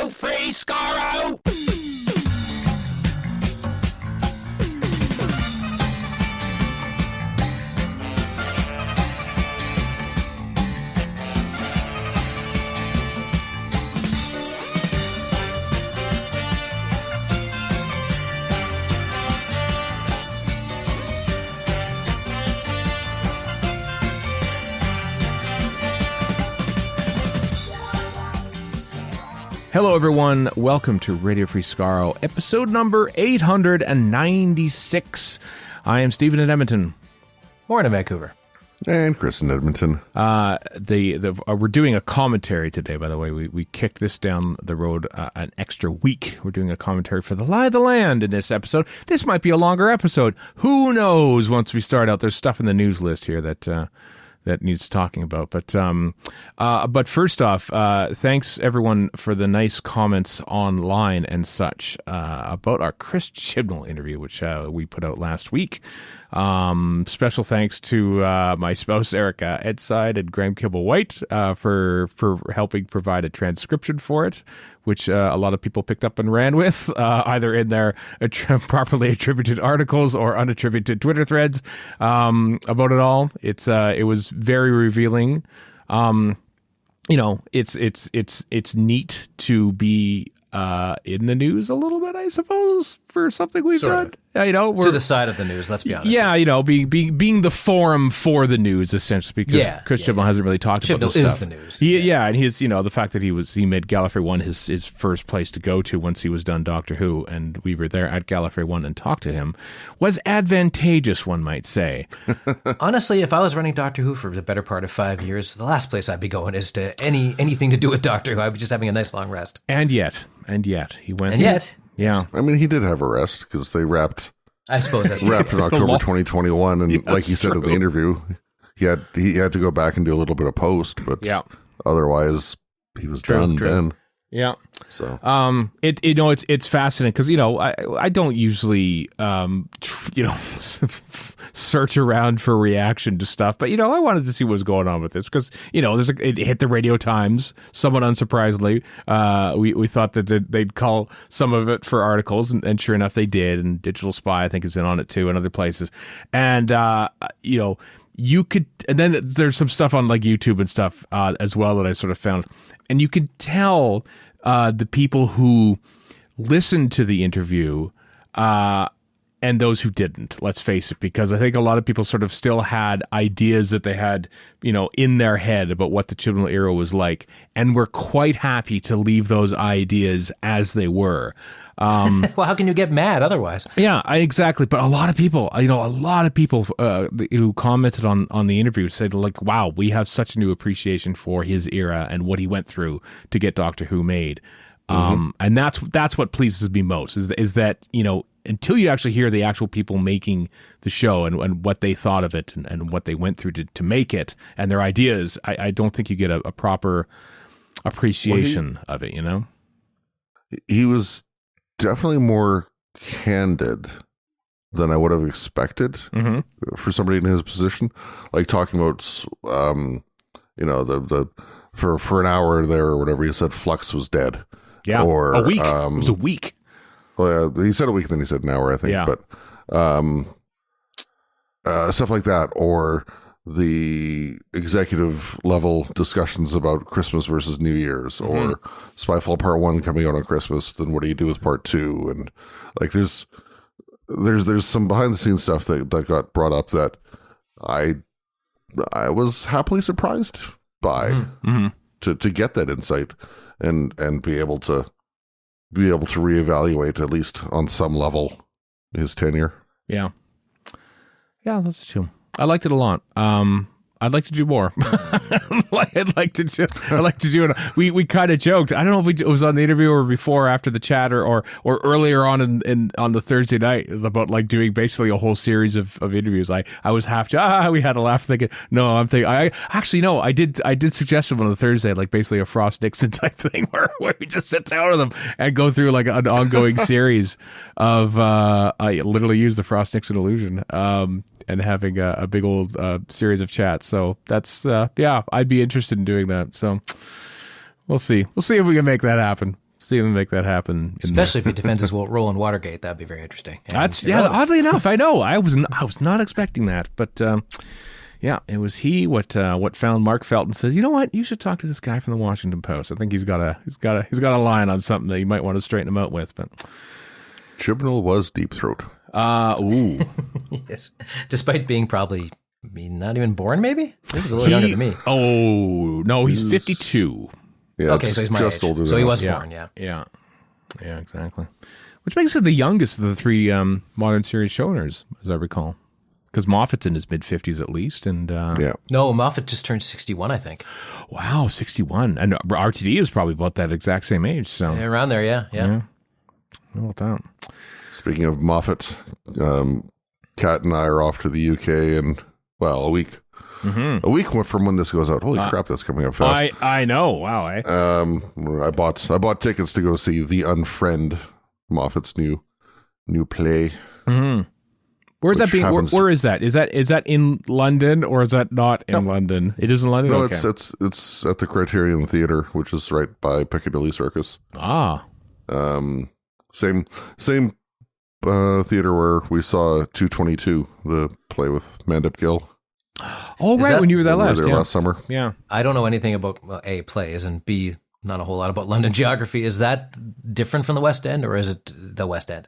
Radio Free Skaro! Hello, everyone. Welcome to Radio Free Skaro, episode number 896. I am Stephen in Edmonton. Morning, Vancouver. And Chris in Edmonton. We're doing a commentary today, by the way. We kicked this down the road an extra week. We're doing a commentary for the Lie of the Land in this episode. This might be a longer episode. Who knows once we start out? There's stuff in the news list here that needs talking about. But first off, thanks everyone for the nice comments online and such about our Chris Chibnall interview, which we put out last week. Special thanks to my spouse Erica Edside and Graham Kibble-White for helping provide a transcription for it, which a lot of people picked up and ran with, either in their properly attributed articles or unattributed Twitter threads about it all. It was very revealing. It's neat to be in the news a little bit, I suppose, for something we've done. We're to the side of the news, let's be honest. Yeah, being the forum for the news, essentially, because Chris Chibnall hasn't really talked about this stuff. Chibnall is the news. And his, the fact that he made Gallifrey One his first place to go to once he was done Doctor Who, and we were there at Gallifrey One and talked to him, was advantageous, one might say. Honestly, if I was running Doctor Who for the better part of 5 years, the last place I'd be going is to anything to do with Doctor Who. I'd be just having a nice long rest. And yet, he went. And yet. Yeah. I mean, he did have a rest because they wrapped. I suppose that's wrapped in October 2021, and like he said in the interview, he had to go back and do a little bit of post, but otherwise he was done then. Yeah. So it's fascinating because I don't usually search around for reaction to stuff, but I wanted to see what was going on with this because it hit the Radio Times somewhat unsurprisingly. We thought that they'd call some of it for articles, and sure enough they did. And Digital Spy I think is in on it too, and other places, and you could, and then there's some stuff on like YouTube and stuff as well that I sort of found, and you could tell the people who listened to the interview and those who didn't, let's face it, because I think a lot of people sort of still had ideas that they had, in their head about what the Chibnall era was like, and were quite happy to leave those ideas as they were. Well, how can you get mad otherwise? Yeah, exactly. But a lot of people, who commented on the interview said, like, wow, we have such a new appreciation for his era and what he went through to get Doctor Who made. And that's what pleases me most is that, until you actually hear the actual people making the show and what they thought of it and what they went through to make it and their ideas, I don't think you get a proper appreciation of it, He was definitely more candid than I would have expected for somebody in his position. Like talking about, for an hour there or whatever, he said Flux was dead. Yeah, or a week. It was a week. Well, yeah, he said a week, then he said an hour, I think. Yeah. But stuff like that, or the executive level discussions about Christmas versus New Year's, or Spyfall Part 1 coming out on Christmas, then what do you do with Part 2? And like there's some behind the scenes stuff that got brought up that I was happily surprised by to get that insight and be able to reevaluate, at least on some level, his tenure. Yeah, that's true. I liked it a lot. I'd like to do more. I'd like to do it. We kind of joked. I don't know if it was on the interview or before, or after the chat, or earlier on on the Thursday night about like doing basically a whole series of interviews. I was half we had a laugh thinking. No, I'm thinking. I did suggest one on the Thursday, like basically a Frost Nixon type thing where we just sit down with them and go through like an ongoing series of. I literally use the Frost Nixon illusion. And having a big old series of chats. So that's, I'd be interested in doing that. So we'll see. We'll see if we can make that happen. See him make that happen. Especially if he defends his role in Watergate, that'd be very interesting. Oddly enough, I know I was not expecting that, but yeah, it was he what found Mark Felt and says, you know what, you should talk to this guy from the Washington Post. I think he's got a line on something that you might want to straighten him out with. But Chibnall was Deep Throat. Ooh, yes, despite being probably not even born. Maybe I think he's a little younger than me. Oh no, he's 52. Yeah, okay, so he's my just age. older. So he than was us. born. Yeah, Exactly. Which makes it the youngest of the three modern series showrunners, as I recall. Because Moffat's in his mid-50s at least, and Yeah. No, Moffat just turned 61, I think. wow, 61, and RTD is probably about that exact same age. So Yeah, around there, yeah. how about that? Speaking of Moffat, Kat and I are off to the UK in, well, a week. Mm-hmm. A week from when this goes out. Holy crap, that's coming up fast. I know. Wow. I bought tickets to go see The Unfriend, Moffat's new play. Mm-hmm. Where's that being? Where is that? Is that in London or is that not in London? It is in London. No, okay. it's at the Criterion Theatre, which is right by Piccadilly Circus. Same theater where we saw 222, the play with Mandip Gill. Oh, right, when you were there last summer. Yeah. I don't know anything about A, plays, and B, not a whole lot about London geography. Is that different from the West End, or is it the West End?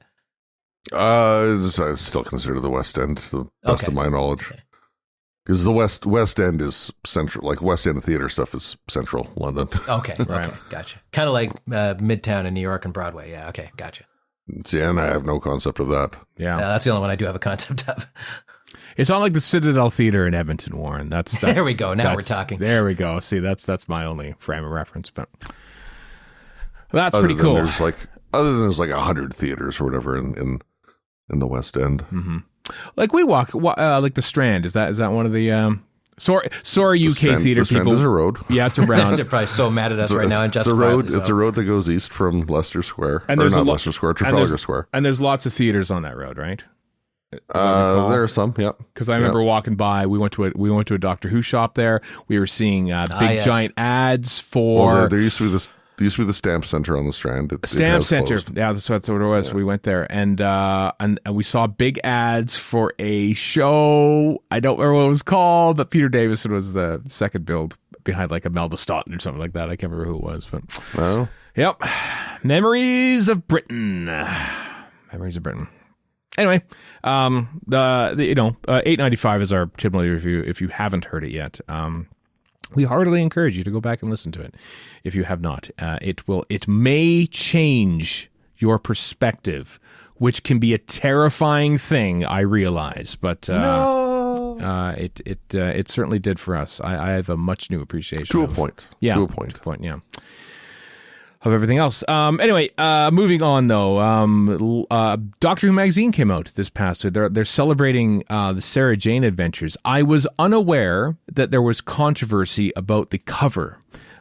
I still consider the West End, to the best of my knowledge. Because the West End is central, like West End theater stuff is central London. Okay, okay, gotcha. Kind of like Midtown in New York and Broadway. Yeah, okay, gotcha. See, and I have no concept of that. Yeah. That's the only one I do have a concept of. It's not like the Citadel Theater in Edmonton, Warren. That's there we go. Now we're talking. There we go. See, that's my only frame of reference, but that's pretty cool. There's like 100 theaters or whatever in the West End. Mm-hmm. Like we walk like the Strand. Is that one of the sorry UK theater the Strand people? Is a road. Yeah, it's around. They're probably so mad at us right now. And it's a road. It's a road that goes east from Leicester Square, and or not Leicester Square, Trafalgar Square. And there's lots of theaters on that road, right? There are some, yeah. Because I remember walking by. We went to a Doctor Who shop there. We were seeing giant ads for. Well, there used to be the Stamp Center on the Strand. Stamp Center, closed. yeah, that's what it was. Yeah. We went there, and we saw big ads for a show. I don't remember what it was called, but Peter Davison was the second build behind like Imelda Staunton or something like that. I can't remember who it was, but yep, Memories of Britain. Memories of Britain. Anyway, the 895 is our Chibnall review. If you haven't heard it yet, we heartily encourage you to go back and listen to it. If you have not, it may change your perspective, which can be a terrifying thing. I realize, but it certainly did for us. I have a much new appreciation to a point. Yeah, to a point. Yeah. Of everything else. Anyway, moving on though. Doctor Who magazine came out this past week. They're celebrating the Sarah Jane adventures. I was unaware that there was controversy about the cover.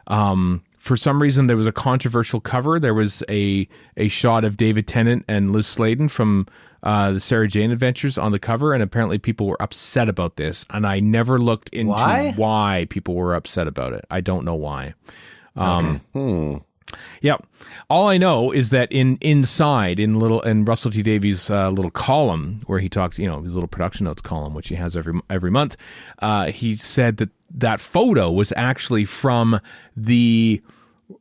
For some reason, there was a controversial cover. There was a shot of David Tennant and Liz Sladen from the Sarah Jane adventures on the cover, and apparently people were upset about this. And I never looked into why people were upset about it. I don't know why. Yeah, all I know is that inside in Russell T Davies' little column where he talks, his little production notes column, which he has every month, he said that photo was actually from the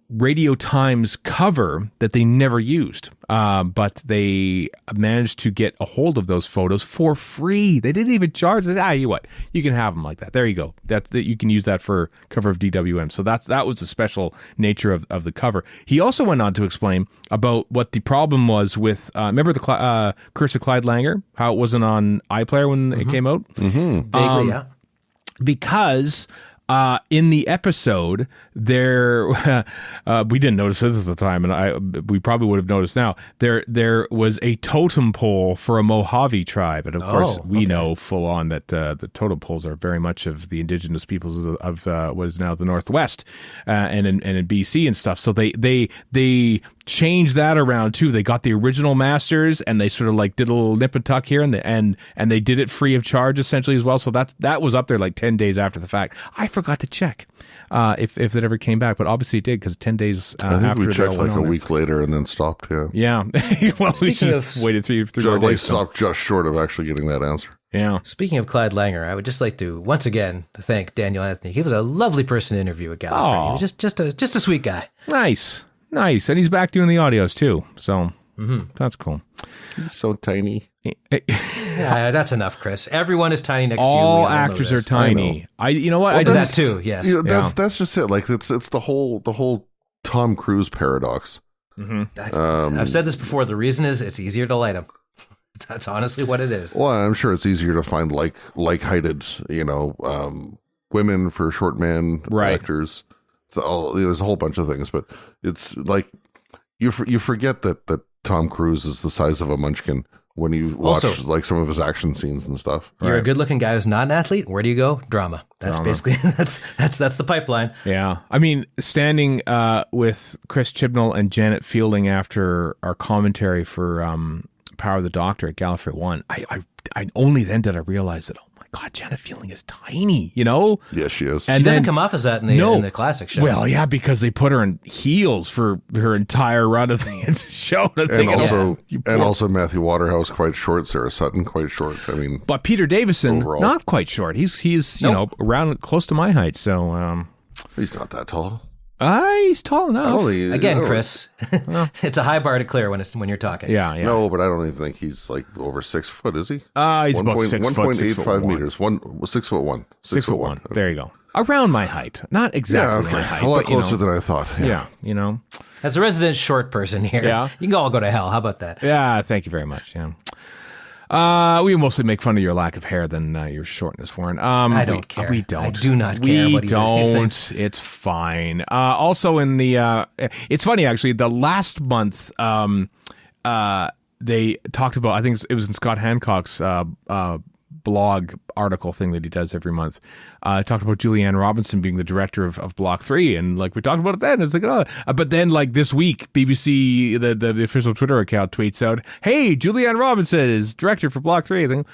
Radio Times cover that they never used, but they managed to get a hold of those photos for free. They didn't even charge. You can have them like that. There you go. That you can use that for cover of DWM. So that was the special nature of the cover. He also went on to explain about what the problem was with. Remember the Curse of Clyde Langer? How it wasn't on iPlayer when it came out. Mm-hmm. Vaguely, yeah. Because. In the episode, there we didn't notice this at the time, and we probably would have noticed now. There was a totem pole for a Mojave tribe, and of course, we know full on that the totem poles are very much of the indigenous peoples of what is now the Northwest, and in BC and stuff. So they changed that around too. They got the original masters, and they sort of like did a little nip and tuck here, and they did it free of charge essentially as well. So that was up there like 10 days after the fact. I forgot to check. if it ever came back. But obviously it did, because 10 days I think after we checked that like went a on week later and then stopped. Yeah. Yeah. Well, we should have waited three more Like days. stopped just short of actually getting that answer. Yeah. Speaking of Clyde Langer, I would just like to once again thank Daniel Anthony. He was a lovely person to interview at Gallifrey. He was just a sweet guy. Nice. And he's back doing the audios too. So that's cool. He's so tiny. Yeah, that's enough, Chris. Everyone is tiny next to you. All We all know actors are this. tiny. You know what? Well, I did that too. Yes. Yeah, that's just it. Like it's the whole Tom Cruise paradox. I've said this before. The reason is it's easier to light them. That's honestly what it is. Well, I'm sure it's easier to find like-heighted, women for short man actors. There's a whole bunch of things, but it's like you forget that Tom Cruise is the size of a munchkin when you watch Also, like some of his action scenes and stuff. You're a good-looking guy who's not an athlete. Where do you go? Drama. That's basically that's the pipeline. Yeah. I mean, standing with Chris Chibnall and Janet Fielding after our commentary for Power of the Doctor at Gallifrey One, I only then did I realize that, oh my God, Janet Fielding is tiny, Yes, she is. And She doesn't come off as that in the classic show. Well, yeah, because they put her in heels for her entire run of the show. And also Matthew Waterhouse quite short, Sarah Sutton quite short. I mean, but Peter Davison overall, not quite short. He's around close to my height. So he's not that tall. He's tall enough. Again, Chris, it's a high bar to clear when you're talking. Yeah. No, but I don't even think he's like over 6 foot, is he? He's about 6 foot, 1.85 meters. 6 foot 1. 6 foot 1. There you go. Around my height. Not exactly my height. A lot but, closer than I thought. Yeah. As a resident short person here, you can all go to hell. How about that? Yeah, thank you very much. Yeah. We mostly make fun of your lack of hair than your shortness, Warren. I don't care. We don't. I do not care. We about either of these don't. things. It's fine. Also, in the it's funny actually. The last month, they talked about. I think it was in Scott Hancock's blog article thing that he does every month. Talked about Julianne Robinson being the director of Block 3, and like we talked about it then. It's like, but then like this week, BBC, the official Twitter account tweets out, "Hey, Julianne Robinson is director for Block 3." I think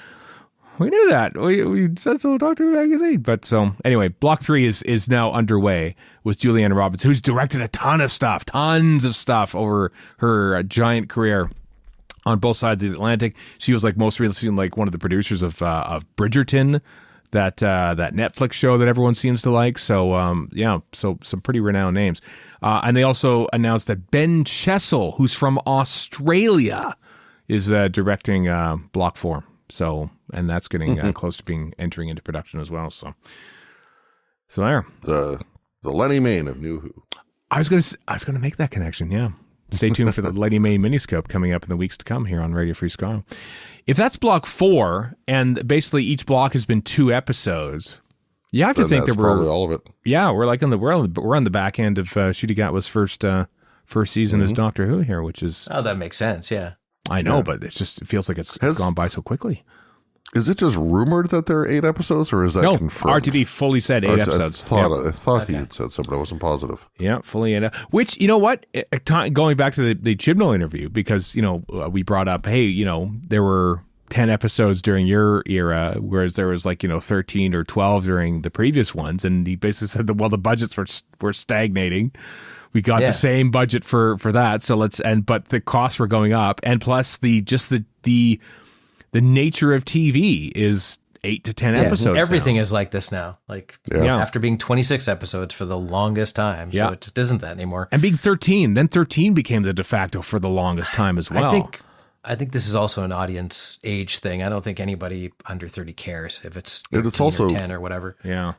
we knew that. We said so in Doctor Who magazine. But so anyway, Block 3 is now underway with Julianne Robinson, who's directed tons of stuff over her giant career on both sides of the Atlantic. She was like most recently like one of the producers of Bridgerton, that Netflix show that everyone seems to like. So so some pretty renowned names. And they also announced that Ben Chessel, who's from Australia, is directing Block 4. So, and that's getting close to entering into production as well. So there. The Lenny Mayne of New Who. I was gonna make that connection. Yeah. Stay tuned for the Lenny Mayne miniscope coming up in the weeks to come here on Radio Free Skaro. If that's Block 4, and basically each block has been 2 episodes, you have to think that we're probably all of it. Yeah, we're like we're on the back end of Ncuti Gatwa's first season as Doctor Who here, which is that makes sense. Yeah, I know, but it feels like it's gone by so quickly. Is it just rumored that there are 8 episodes, or is that confirmed? RTD fully said 8 episodes. I thought he had said so, but I wasn't positive. Yeah, fully 8. Which, you know what? Going back to the Chibnall interview, because, we brought up, hey, there were 10 episodes during your era, whereas there was 13 or 12 during the previous ones. And he basically said that, well, the budgets were stagnating. We got the same budget for that. So but the costs were going up. And plus the nature of TV is 8 to 10 episodes. Everything now. is like this now. After being 26 episodes for the longest time. So it just isn't that anymore. And being 13, then 13 became the de facto for the longest time as well. I think this is also an audience age thing. I don't think anybody under 30 cares if it's 13 also or 10 or whatever. Yeah.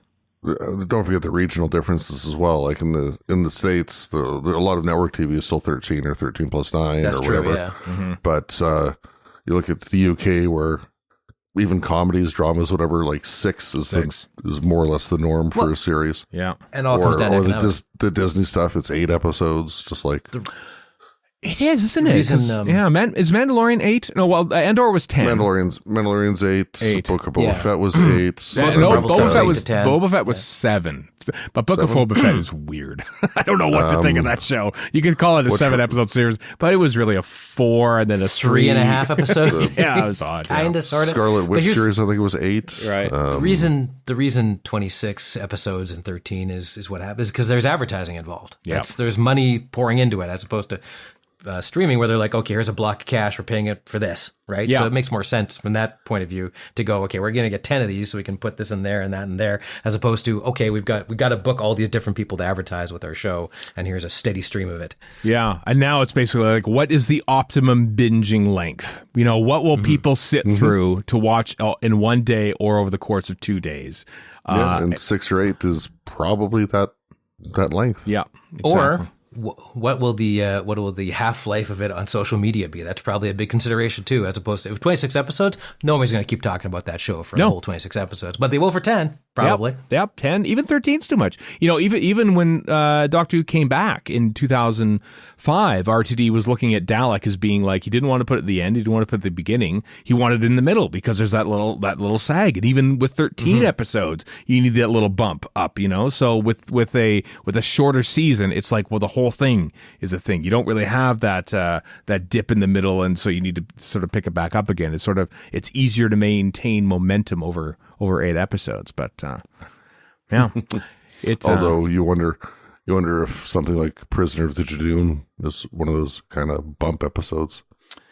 Don't forget the regional differences as well. Like in the States, a lot of network TV is still 13 or 13 plus 9 That's or true, whatever. yeah. Mm-hmm. But you look at the UK where even comedies, dramas, whatever, 6 is more or less the norm for a series. Yeah. And all comes down to economics. the Disney stuff, it's 8 episodes, just like... It is, isn't it? Reason, 'Cause, is Mandalorian 8? No, well, Andor was 10. Mandalorian's 8. Book of Boba Fett was 8. No, Marvel Boba Fett was 7. But Book of Boba Fett is weird. I don't know what to think of that show. You could call it a 7-episode series, but it was really a 4 and then a 3.5 episodes. Yeah, it was odd. Kind of, sort of. Scarlet Witch series, I think it was 8. Right. The reason 26 episodes and 13 is what happens because there's advertising involved. Yeah. There's money pouring into it as opposed to streaming where they're like, okay, here's a block of cash, we're paying it for this, right? Yeah. So it makes more sense from that point of view to go, okay, we're going to get 10 of these so we can put this in there and that in there, as opposed to, okay, we've got to book all these different people to advertise with our show, and here's a steady stream of it. Yeah, and now it's basically like, what is the optimum binging length? You know, what will people sit through to watch in one day or over the course of 2 days? And 6 or 8 is probably that length. Yeah, exactly. Or what will the half-life of it on social media be? That's probably a big consideration too, as opposed to if 26 episodes, nobody's going to keep talking about that show for the whole 26 episodes, but they will for 10, probably. Yep, 10, even 13's too much. You know, even when Doctor Who came back in 2005, RTD was looking at Dalek as being like, he didn't want to put it at the end, he didn't want to put it at the beginning, he wanted it in the middle because there's that little sag, and even with 13 episodes, you need that little bump up, you know. So with a shorter season, it's like, well, the whole thing is a thing. You don't really have that dip in the middle, and so you need to sort of pick it back up again. It's easier to maintain momentum over 8 episodes, but yeah, it's although you wonder if something like Prisoner of the Jadoon is one of those kind of bump episodes,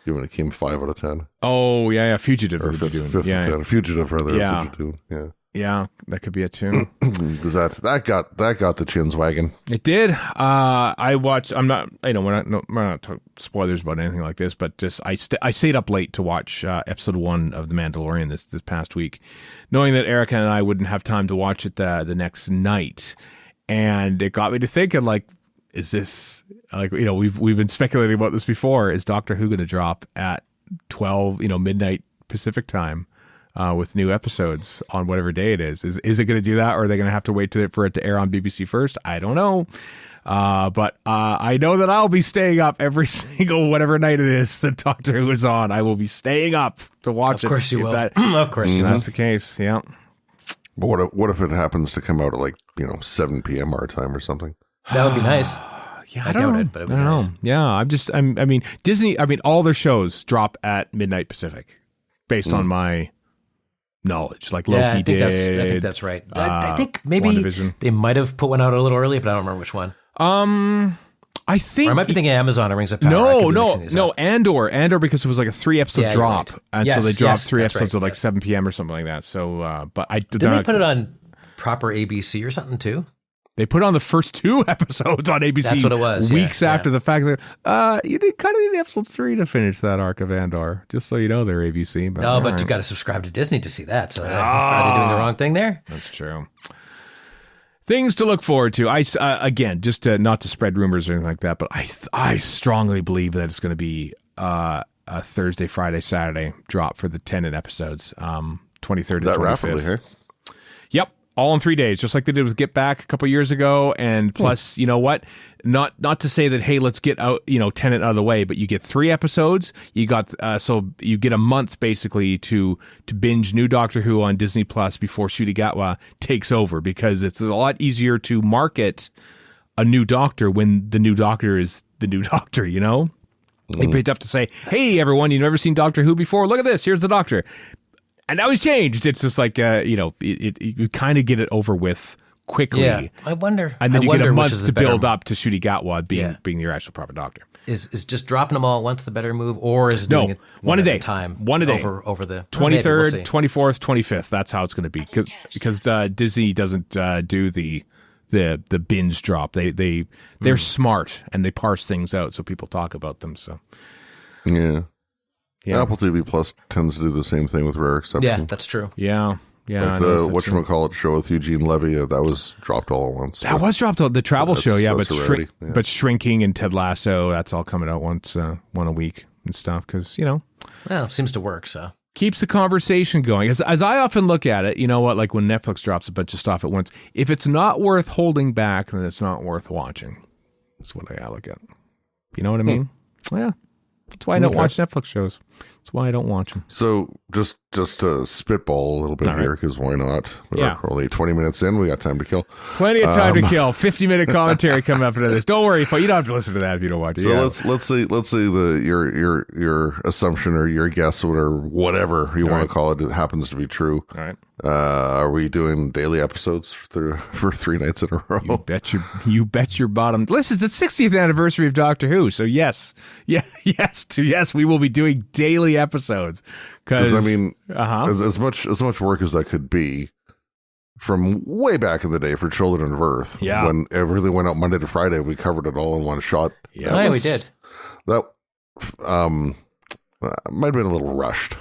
given it came 5 out of 10. Oh yeah, Fugitive or of the fifth Jadoon. Yeah. of 10. Fugitive rather. Yeah. Of the Jadoon. Yeah. Yeah, that could be it too. Because that got the chins wagging. It did. I watched. I'm not. We're not talking spoilers about anything like this, but just I stayed up late to watch episode 1 of The Mandalorian this past week, knowing that Erica and I wouldn't have time to watch it the next night, and it got me to thinking, like, is this like, we've been speculating about this before? Is Doctor Who going to drop at 12 midnight Pacific time? With new episodes on whatever day it is. Is it going to do that, or are they going to have to wait for it to air on BBC first? I don't know. But I know that I'll be staying up every single whatever night it is that Doctor Who is on. I will be staying up to watch it. Of course you will. Of course you will. That's the case, yeah. But what if it happens to come out at 7 p.m. our time or something? That would be nice. Yeah, I doubt it, but it would be nice. Yeah, I mean, Disney, all their shows drop at midnight Pacific based on my knowledge, like Loki I did. think that's right. I think maybe WandaVision. they might have put one out a little early, but I don't remember which one. I think, or I might be thinking Amazon or Rings of Power. No, Andor, because it was like a 3-episode drop, right. And so they dropped 3 that's episodes right. at 7 p.m. or something like that. So, but did they put it on proper ABC or something too? They put on the first 2 episodes on ABC. That's what it was. Weeks after the fact that you kind of need episode 3 to finish that arc of Andor, just so you know they're ABC. But you got to subscribe to Disney to see that. So that's probably doing the wrong thing there. That's true. Things to look forward to. Again, just not to spread rumors or anything like that, but I strongly believe that it's going to be a Thursday, Friday, Saturday drop for the 10 episodes, 23rd and 25th. Rapidly, huh? Yep. All in 3 days, just like they did with Get Back a couple years ago. And plus, you know what? Not to say that, hey, let's get out, Tenet out of the way, but you get 3 episodes. You got so you get a month basically to binge new Doctor Who on Disney Plus before Ncuti Gatwa takes over, because it's a lot easier to market a new Doctor when the new Doctor is the new Doctor. It'd be tough to say, hey, everyone, you've never seen Doctor Who before. Look at this. Here's the Doctor. And now he's changed. It's just like, you kind of get it over with quickly. Yeah, I wonder. And then you get a month to build better up to Ncuti Gatwa being your actual proper Doctor. Is just dropping them all at once the better move, or is no, doing it one a day? Time one a day over the 23rd, 24th, 25th. That's how it's going to be, because Disney doesn't do the binge drop. They're smart and they parse things out so people talk about them. So yeah. Apple TV Plus tends to do the same thing with rare exceptions. Yeah, that's true. Yeah. Like the whatchamacallit show with Eugene Levy, that was dropped all at once. That was dropped, the travel show, but but Shrinking and Ted Lasso, that's all coming out one a week and stuff, because, Well, it seems to work, so. Keeps the conversation going. As I often look at it, you know what, like when Netflix drops a bunch of stuff at once, if it's not worth holding back, then it's not worth watching. That's what I look at. You know what I mean? Yeah. That's why I don't watch Netflix shows. That's why I don't watch them. So just to spitball a little bit here, because why not? We're only 20 minutes in. We got time to kill. Plenty of time to kill. 50-minute commentary coming up into this. Don't worry, you don't have to listen to that if you don't want to. So let's say your assumption or your guess or whatever you want to call it happens to be true. All right. Are we doing daily episodes for 3 nights in a row? You bet your bottom. Listen, it's the 60th anniversary of Doctor Who, so yes, we will be doing daily episodes. Because I mean, as much work as that could be, from way back in the day for Children of Earth, when everything went out Monday to Friday, we covered it all in one shot. Yeah, we did. That might have been a little rushed.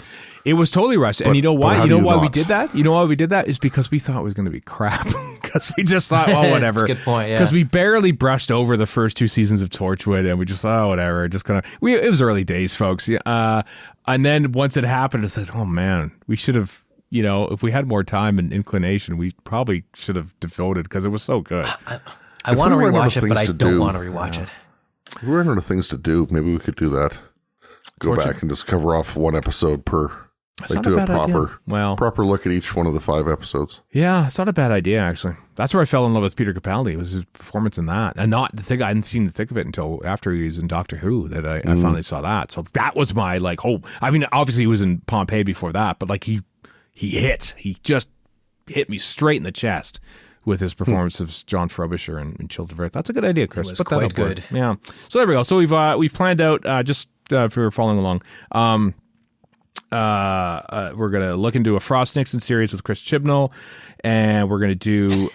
It was totally rushed. And you know why? You know why we did that? You know why we did that? Is because we thought it was going to be crap. Because we just thought, well, whatever. That's a good point, yeah. Because we barely brushed over the first 2 seasons of Torchwood, and we just thought, oh, whatever. Just kind of, it was early days, folks. And then once it happened, I said, oh, man, we should have, if we had more time and inclination, we probably should have devoted, because it was so good. I want to rewatch it, but I don't want to rewatch it. If we ran out of things to do, maybe we could do that. Go back and just cover off one episode per. Like do a proper look at each one of the 5 episodes. Yeah, it's not a bad idea, actually. That's where I fell in love with Peter Capaldi. It was his performance in that. And not the thing, I hadn't seen the thick of it until after he was in Doctor Who that I finally saw that. So that was my hope. I mean, obviously he was in Pompeii before that, but he just hit me straight in the chest with his performance of John Frobisher in Children of Earth. That's a good idea, Chris. It was quite good. Yeah. So there we go. So we've planned out, just if you're following along, we're going to look into a Frost Nixon series with Chris Chibnall, and we're going to do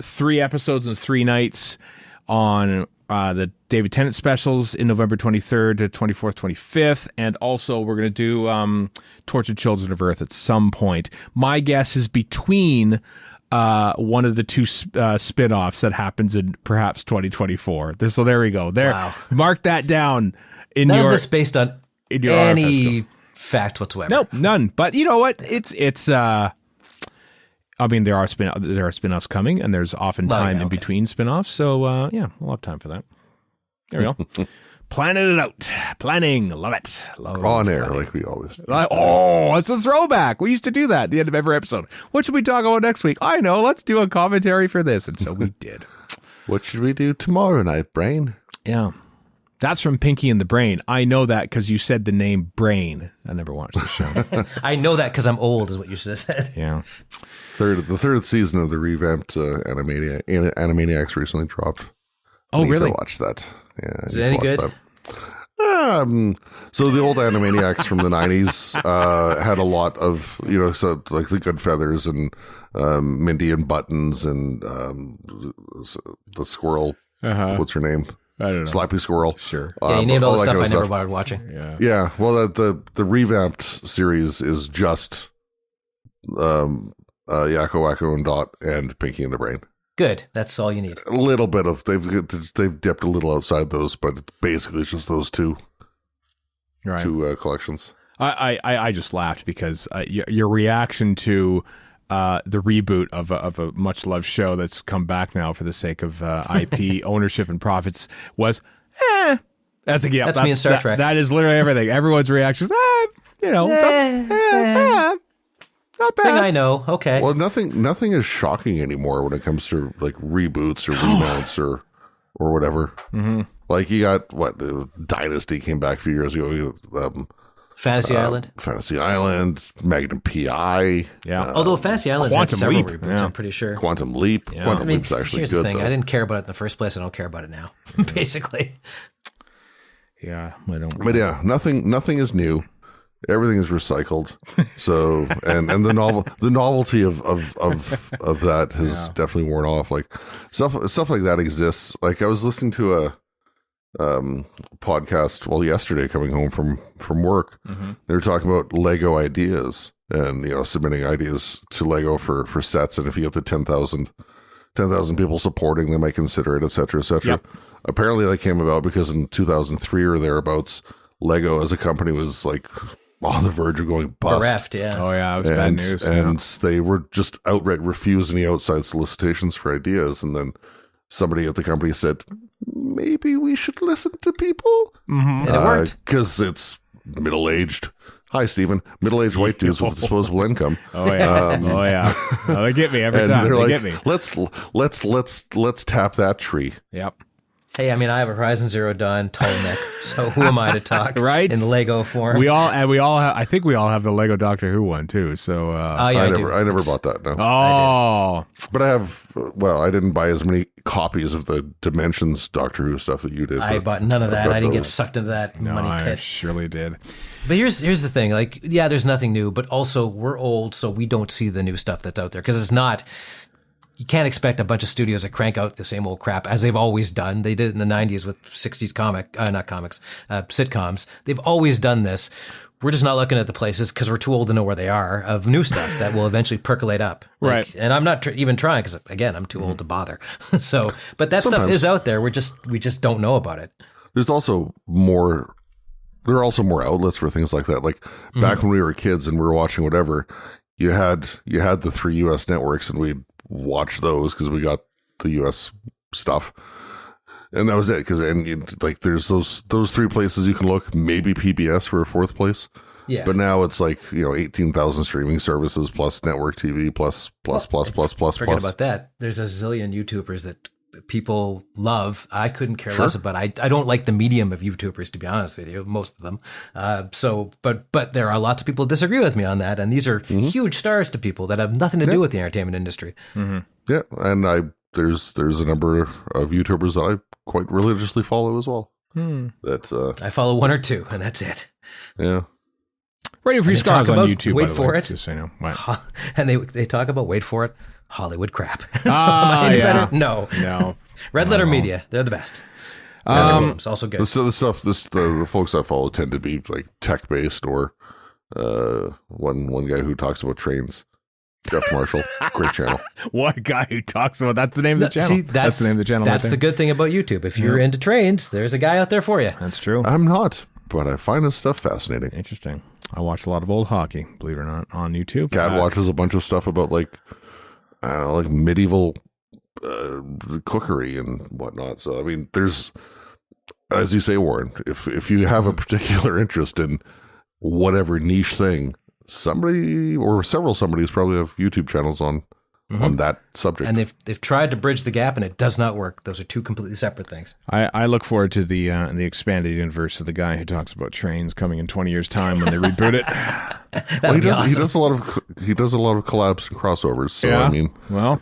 3 episodes and 3 nights on the David Tennant specials in November 23rd to 24th, 25th, and also we're going to do Tortured Children of Earth at some point. My guess is between one of the 2 spin-offs that happens in perhaps 2024. So there we go. Wow. Mark that down. None of this based on any fact whatsoever. Nope, none. But you know what? It's I mean, there are spin-offs coming, and there's often time in between spin-offs. So we'll have time for that. There we go. Planning it out. Planning. Love it. On air, like we always do. It's a throwback. We used to do that at the end of every episode. What should we talk about next week? I know. Let's do a commentary for this. And so we did. What should we do tomorrow night, Brain? Yeah. That's from Pinky and the Brain. I know that because you said the name Brain. I never watched the show. I know that because I'm old, is what you should have said. Yeah. The third season of the revamped Animaniacs recently dropped. Oh, really? I watched that. Yeah. Is it any good? So the old Animaniacs from the 90s had a lot of, so like the Good Feathers and Mindy and Buttons and the squirrel. What's her name? I don't know. Slappy Squirrel. Sure. Yeah, you named all the stuff I never bothered watching. Yeah. Yeah. Well, the revamped series is just Yakko, Wacko, and Dot and Pinky and the Brain. Good. That's all you need. A little bit of they've dipped a little outside those, but basically it's just those two collections. I just laughed because your reaction to the reboot of a much loved show that's come back now for the sake of IP ownership and profits was that's me in Star Trek. That is literally everything. Everyone's reaction is not bad. Thing I know. Okay. Well, nothing is shocking anymore when it comes to like reboots or remounts or whatever. Mm-hmm. Like you got Dynasty came back a few years ago. Fantasy Island, Magnum PI. Yeah. Although Fantasy Island had several Leap, reboots, I'm pretty sure. Quantum Leap. Yeah. Quantum Leap's actually here's good. The thing. Though. I didn't care about it in the first place. I don't care about it now. Basically. Yeah, I don't. But yeah, nothing is new. Everything is recycled. So and the novelty of that has definitely worn off. Like stuff like that exists. Like I was listening to a podcast yesterday coming home from work. Mm-hmm. They were talking about Lego ideas and submitting ideas to Lego for sets, and if you get the 10,000 people supporting, they might consider it, etc., etc. Yep. Apparently that came about because in 2003 or thereabouts, Lego as a company was like on the verge of going bust. Bereft, yeah. Oh yeah, it was bad news. And they were just outright refusing the outside solicitations for ideas, and then somebody at the company said, maybe we should listen to people. And it worked. Because it's middle-aged. Hi, Stephen. Middle-aged white dudes with disposable income. Oh yeah. Oh, they get me every And time. they're They like, get me. let's tap that tree. Yep. Hey, I mean, I have a Horizon Zero Dawn Tolmec, so who am I to talk Right? in Lego form? I think we all have the Lego Doctor Who one too. So yeah, I do. never bought that. No. oh, But I have. Well, I didn't buy as many copies of the Dimensions Doctor Who stuff that you did. I but bought none of I've that. got I didn't get those. sucked into that no, money I pit. surely did. But here's the thing. Like, yeah, there's nothing new, but also we're old, so we don't see the new stuff that's out there because it's not. You can't expect a bunch of studios to crank out the same old crap as they've always done. They did it in the 90s with 60s sitcoms. They've always done this. We're just not looking at the places because we're too old to know where they are of new stuff that will eventually percolate up. Right. And I'm not even trying because, again, I'm too old to bother. So, but that stuff Sometimes. is out there. We just don't know about it. There's also more. There are also more outlets for things like that. Like back when we were kids and we were watching whatever, you had the 3 U.S. networks and we'd watch those because we got the U.S. stuff, and that was it. Because like there's those 3 places you can look. Maybe PBS for a 4th place. Yeah. But now it's like 18,000 streaming services plus network TV plus. Forget about that. There's a zillion YouTubers that people love. I couldn't care less about. I don't like the medium of YouTubers, to be honest with you, most of them. But there are lots of people who disagree with me on that, and these are huge stars to people that have nothing to do with the entertainment industry. Yeah, and there's a number of YouTubers that I quite religiously follow as well. That I follow 1 or 2, and that's it. yeah. Radio Free And they talk Scars on about- YouTube. wait by the for way, it. just so you know. What? And they talk about, wait for it, Hollywood crap. So Ah, am I any yeah. better? No. No. Red Letter Media, they're the best. It's also good. The folks I follow tend to be like tech based or one guy who talks about trains. Jeff Marshall, great channel. What guy who talks about that's the name of the channel. See, that's the name of the channel. That's right the good thing about YouTube. If you're into trains, there's a guy out there for you. That's true. I'm not, but I find this stuff fascinating. Interesting. I watch a lot of old hockey, believe it or not, on YouTube. Cat watches a bunch of stuff about like medieval cookery and whatnot. So I mean, there's, as you say, Warren, if you have a particular interest in whatever niche thing, somebody or several somebodies probably have YouTube channels on that subject. And they've tried to bridge the gap, and it does not work. Those are 2 completely separate things. I look forward to the expanded universe of the guy who talks about trains coming in 20 years' time when they reboot it. That'd be awesome. He does a lot of collabs and crossovers. So Yeah. I mean, Well,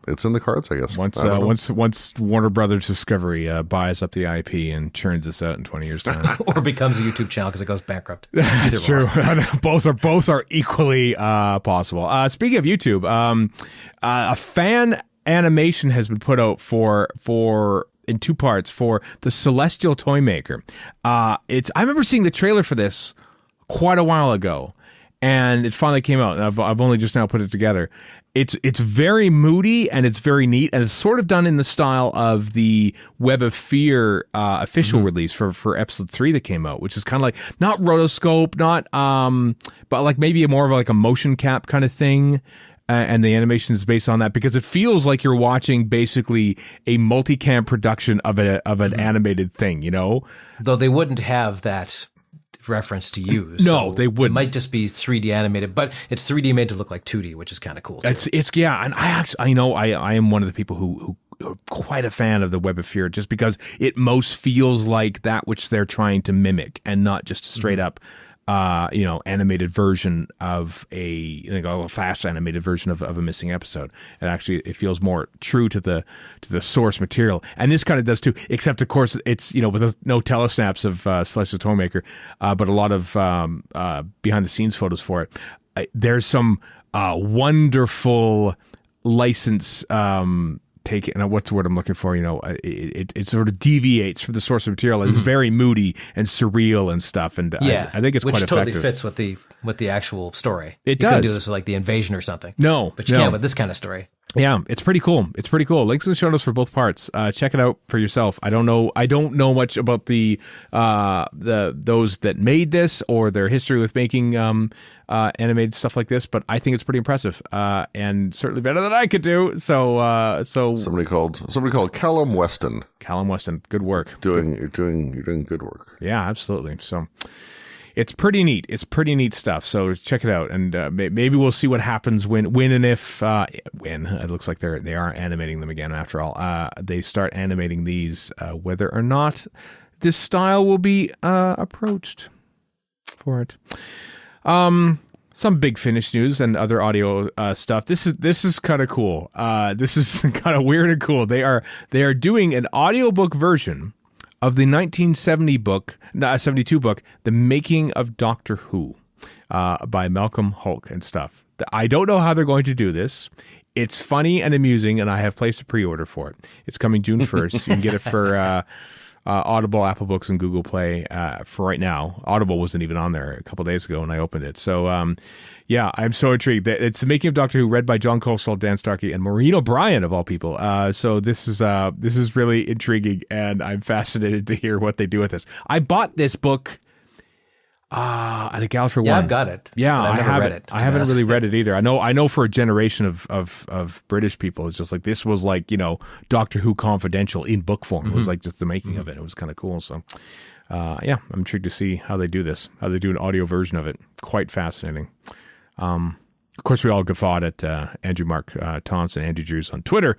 it's in the cards, I guess. once I don't know. once Warner Brothers Discovery buys up the IP and churns this out in 20 years' time. Or becomes a YouTube channel because it goes bankrupt. That's Either true. both are equally possible. Speaking of YouTube, a fan animation has been put out for in 2 parts for the Celestial Toy Maker. I remember seeing the trailer for this quite a while ago, and it finally came out. And I've only just now put it together. It's very moody and it's very neat, and it's sort of done in the style of the Web of Fear official release for episode 3 that came out, which is kind of like not rotoscope, not but like maybe more of like a motion cap kind of thing. And the animation is based on that because it feels like you're watching basically a multicam production of an animated thing, you know? Though they wouldn't have that reference to use. No, so they wouldn't. It might just be 3D animated, but it's 3D made to look like 2D, which is kind of cool too. It's yeah, and I am one of the people who are quite a fan of the Web of Fear just because it most feels like that which they're trying to mimic and not just a straight up animated version of a fast animated version of a missing episode. And actually it feels more true to the source material. And this kind of does too, except of course it's, with no telesnaps of Celestial Toymaker, but a lot of behind the scenes photos for it. There's some wonderful license take it, and what's the word I'm looking for? It sort of deviates from the source material. It's very moody and surreal and stuff. And I think it's which quite totally effective. fits with the actual story. It you couldn't does. do this like The Invasion or something. No, but you no. can with this kind of story. Yeah, it's pretty cool. It's pretty cool. Links in the show notes for both parts. Check it out for yourself. I don't know much about the those that made this or their history with making animated stuff like this, but I think it's pretty impressive and certainly better than I could do. So somebody called Callum Weston. Callum Weston, good work. You're doing good work. Yeah, absolutely. So. It's pretty neat. It's pretty neat stuff. So check it out, and maybe we'll see what happens when and if when it looks like they are animating them again. After all, they start animating these, whether or not this style will be approached for it. Some Big Finish news and other audio stuff. This is kind of cool. This is kind of weird and cool. They are doing an audiobook version of the 1972 book, The Making of Doctor Who, by Malcolm Hulke and stuff. I don't know how they're going to do this. It's funny and amusing, and I have placed a pre-order for it. It's coming June 1st. You can get it for Audible, Apple Books, and Google Play for right now. Audible wasn't even on there a couple days ago when I opened it. So, yeah, I'm so intrigued. It's The Making of Doctor Who, read by John Colesall, Dan Starkey, and Maureen O'Brien, of all people. So this is really intriguing, and I'm fascinated to hear what they do with this. I bought this book at a Gallifrey One. Yeah, I've got it. Yeah, I've never read it. I haven't really read it either. I know for a generation of British people, it's just like this was like, Doctor Who Confidential in book form. It was like just the making of it. It was kind of cool. So, yeah, I'm intrigued to see how they do this, how they do an audio version of it. Quite fascinating. Of course, we all guffawed at Andrew Mark Thompson, Andy Drews on Twitter.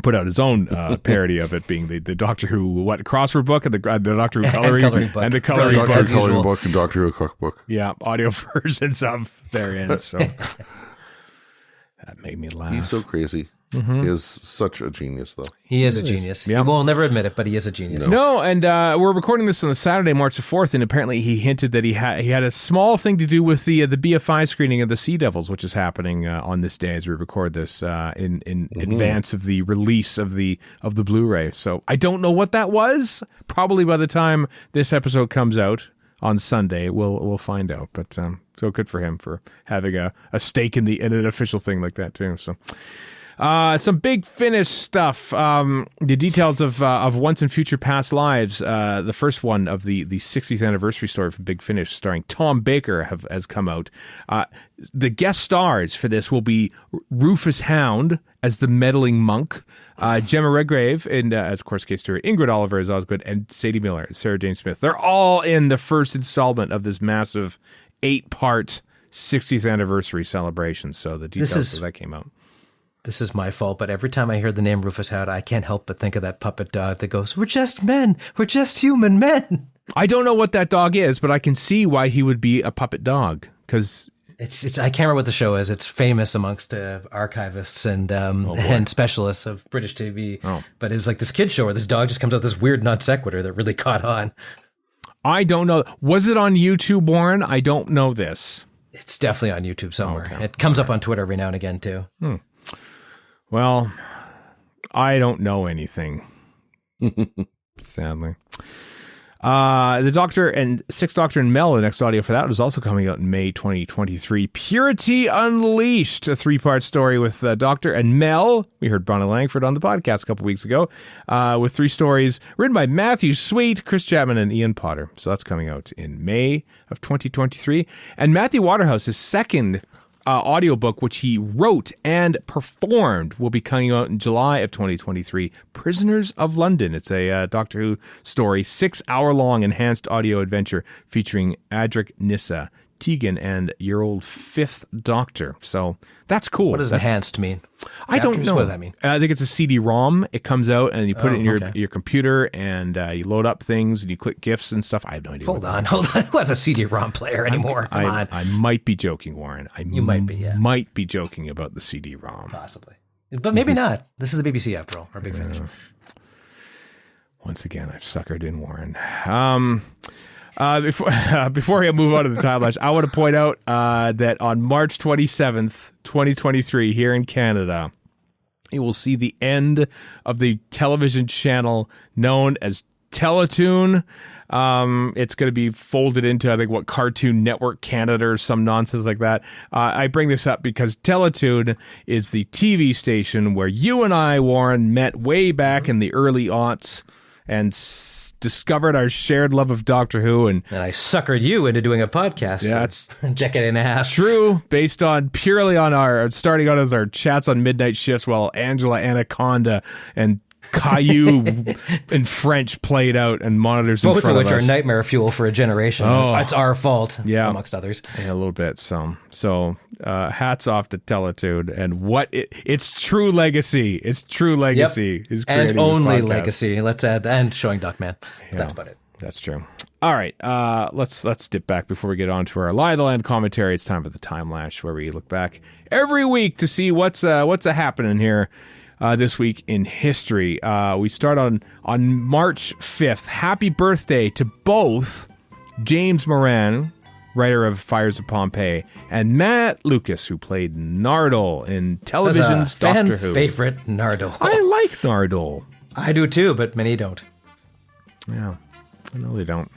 Put out his own parody of it being the Doctor Who crossword book and the Doctor Who coloring book. And the coloring book. Doctor Who coloring book and Doctor Who cookbook. Yeah, audio versions of therein. So that made me laugh. He's so crazy. Mm-hmm. He is such a genius, though. He is a genius. Yeah. He will never admit it, but he is a genius. No, and we're recording this on Saturday, March the 4th, and apparently he hinted that he had a small thing to do with the BFI screening of the Sea Devils, which is happening on this day as we record this in advance of the release of the Blu-ray. So I don't know what that was. Probably by the time this episode comes out on Sunday, we'll find out. But so good for him for having a stake in an official thing like that too. So. Some Big Finish stuff. The details of Once and Future Past Lives. The first one of the 60th anniversary story from Big Finish, starring Tom Baker, has come out. The guest stars for this will be Rufus Hound as the meddling monk, Gemma Redgrave as, of course, Kate Stewart, Ingrid Oliver as Osgood, and Sadie Miller as Sarah Jane Smith. They're all in the first installment of this massive 8-part 60th anniversary celebration. So the details of that came out. This is my fault, but every time I hear the name Rufus Hound, I can't help but think of that puppet dog that goes, "We're just men. We're just human men." I don't know what that dog is, but I can see why he would be a puppet dog, because it's I can't remember what the show is. It's famous amongst archivists and specialists of British TV. Oh. But it was like this kid show where this dog just comes out with this weird non sequitur that really caught on. I don't know. Was it on YouTube, Warren? I don't know this. It's definitely on YouTube somewhere. Okay. It comes up on Twitter every now and again too. Well, I don't know anything. Sadly. The Doctor and Sixth Doctor and Mel, the next audio for that, is also coming out in May 2023. Purity Unleashed, a 3-part story with Doctor and Mel. We heard Bronnie Langford on the podcast a couple weeks ago, with 3 stories written by Matthew Sweet, Chris Chibnall, and Ian Potter. So that's coming out in May of 2023. And Matthew Waterhouse's second audiobook, which he wrote and performed, will be coming out in July of 2023. Prisoners of London. It's a Doctor Who story, 6-hour-long enhanced audio adventure featuring Adric Nissa, Tegan, and your old 5th Doctor. So that's cool. What does enhanced mean? I don't know. What does that mean? I think it's a CD-ROM. It comes out and you put it in your computer and you load up things and you click GIFs and stuff. I have no idea. Hold on. Who has a CD-ROM player anymore? Come on. I might be joking, Warren. You might be, yeah. Might be joking about the CD-ROM. Possibly. But maybe not. This is the BBC after all, our Big Finish. Once again, I've suckered in Warren. Before I move on to the Timelash, I want to point out that on March 27th, 2023, here in Canada, you will see the end of the television channel known as Teletoon. It's going to be folded into, I think, what, Cartoon Network Canada or some nonsense like that. I bring this up because Teletoon is the TV station where you and I, Warren, met way back in the early aughts and discovered our shared love of Doctor Who. And I suckered you into doing a podcast for a decade and a half. True, based on purely on our, starting out as our chats on midnight shifts while Angela Anaconda and Caillou in French played out and monitors in both front of which us. are nightmare fuel for a generation. Oh. It's our fault, Yeah. amongst others. Yeah, a little bit. So hats off to Teletoon and what it's true legacy. It's true legacy. Is creating And this only podcast. legacy. Let's add and showing Duckman. Yeah. That's about it. That's true. All right, let's dip back before we get on to our Lie of the Land commentary. It's time for the Timelash, where we look back every week to see what's happening here this week in history. We start on March 5th. Happy birthday to both James Moran, writer of Fires of Pompeii, and Matt Lucas, who played Nardole in television's Doctor Who. Favorite Nardole. I like Nardole. I do too, but many don't. Yeah, I know they don't.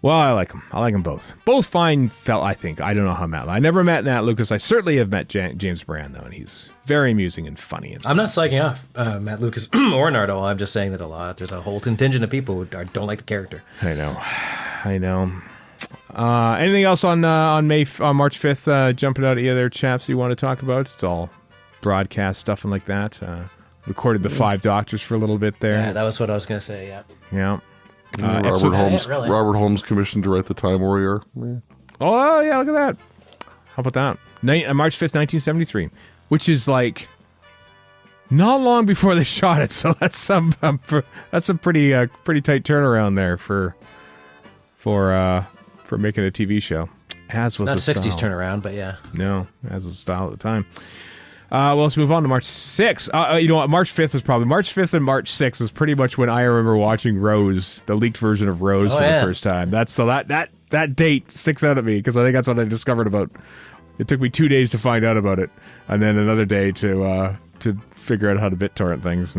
Well, I like them. I like them both. Both fine I think. I don't know how I never met Matt Lucas. I certainly have met James Moran, though, and he's very amusing and funny. And I'm not slagging off Matt Lucas or Nardole. I'm just saying that there's a whole contingent of people who don't like the character. I know. Anything else on March 5th jumping out at you there, chaps, you want to talk about? It's all broadcast stuff and like that. Recorded the Five Doctors for a little bit there. Yeah, that was what I was going to say, yeah. Yeah. Robert Holmes commissioned to write the Time Warrior. Yeah. Oh, yeah, look at that. How about that? March 5th, 1973, which is like not long before they shot it. So that's some pretty tight turnaround there for making a TV show. As was not the 60s style. turnaround, but yeah. No, as was the style at the time. Well, let's move on to March 6th. You know what? March 5th and March 6th is pretty much when I remember watching Rose, the leaked version of Rose for the first time. That date sticks out at me because I think that's what I discovered about. It took me 2 days to find out about it, and then another day to figure out how to BitTorrent things,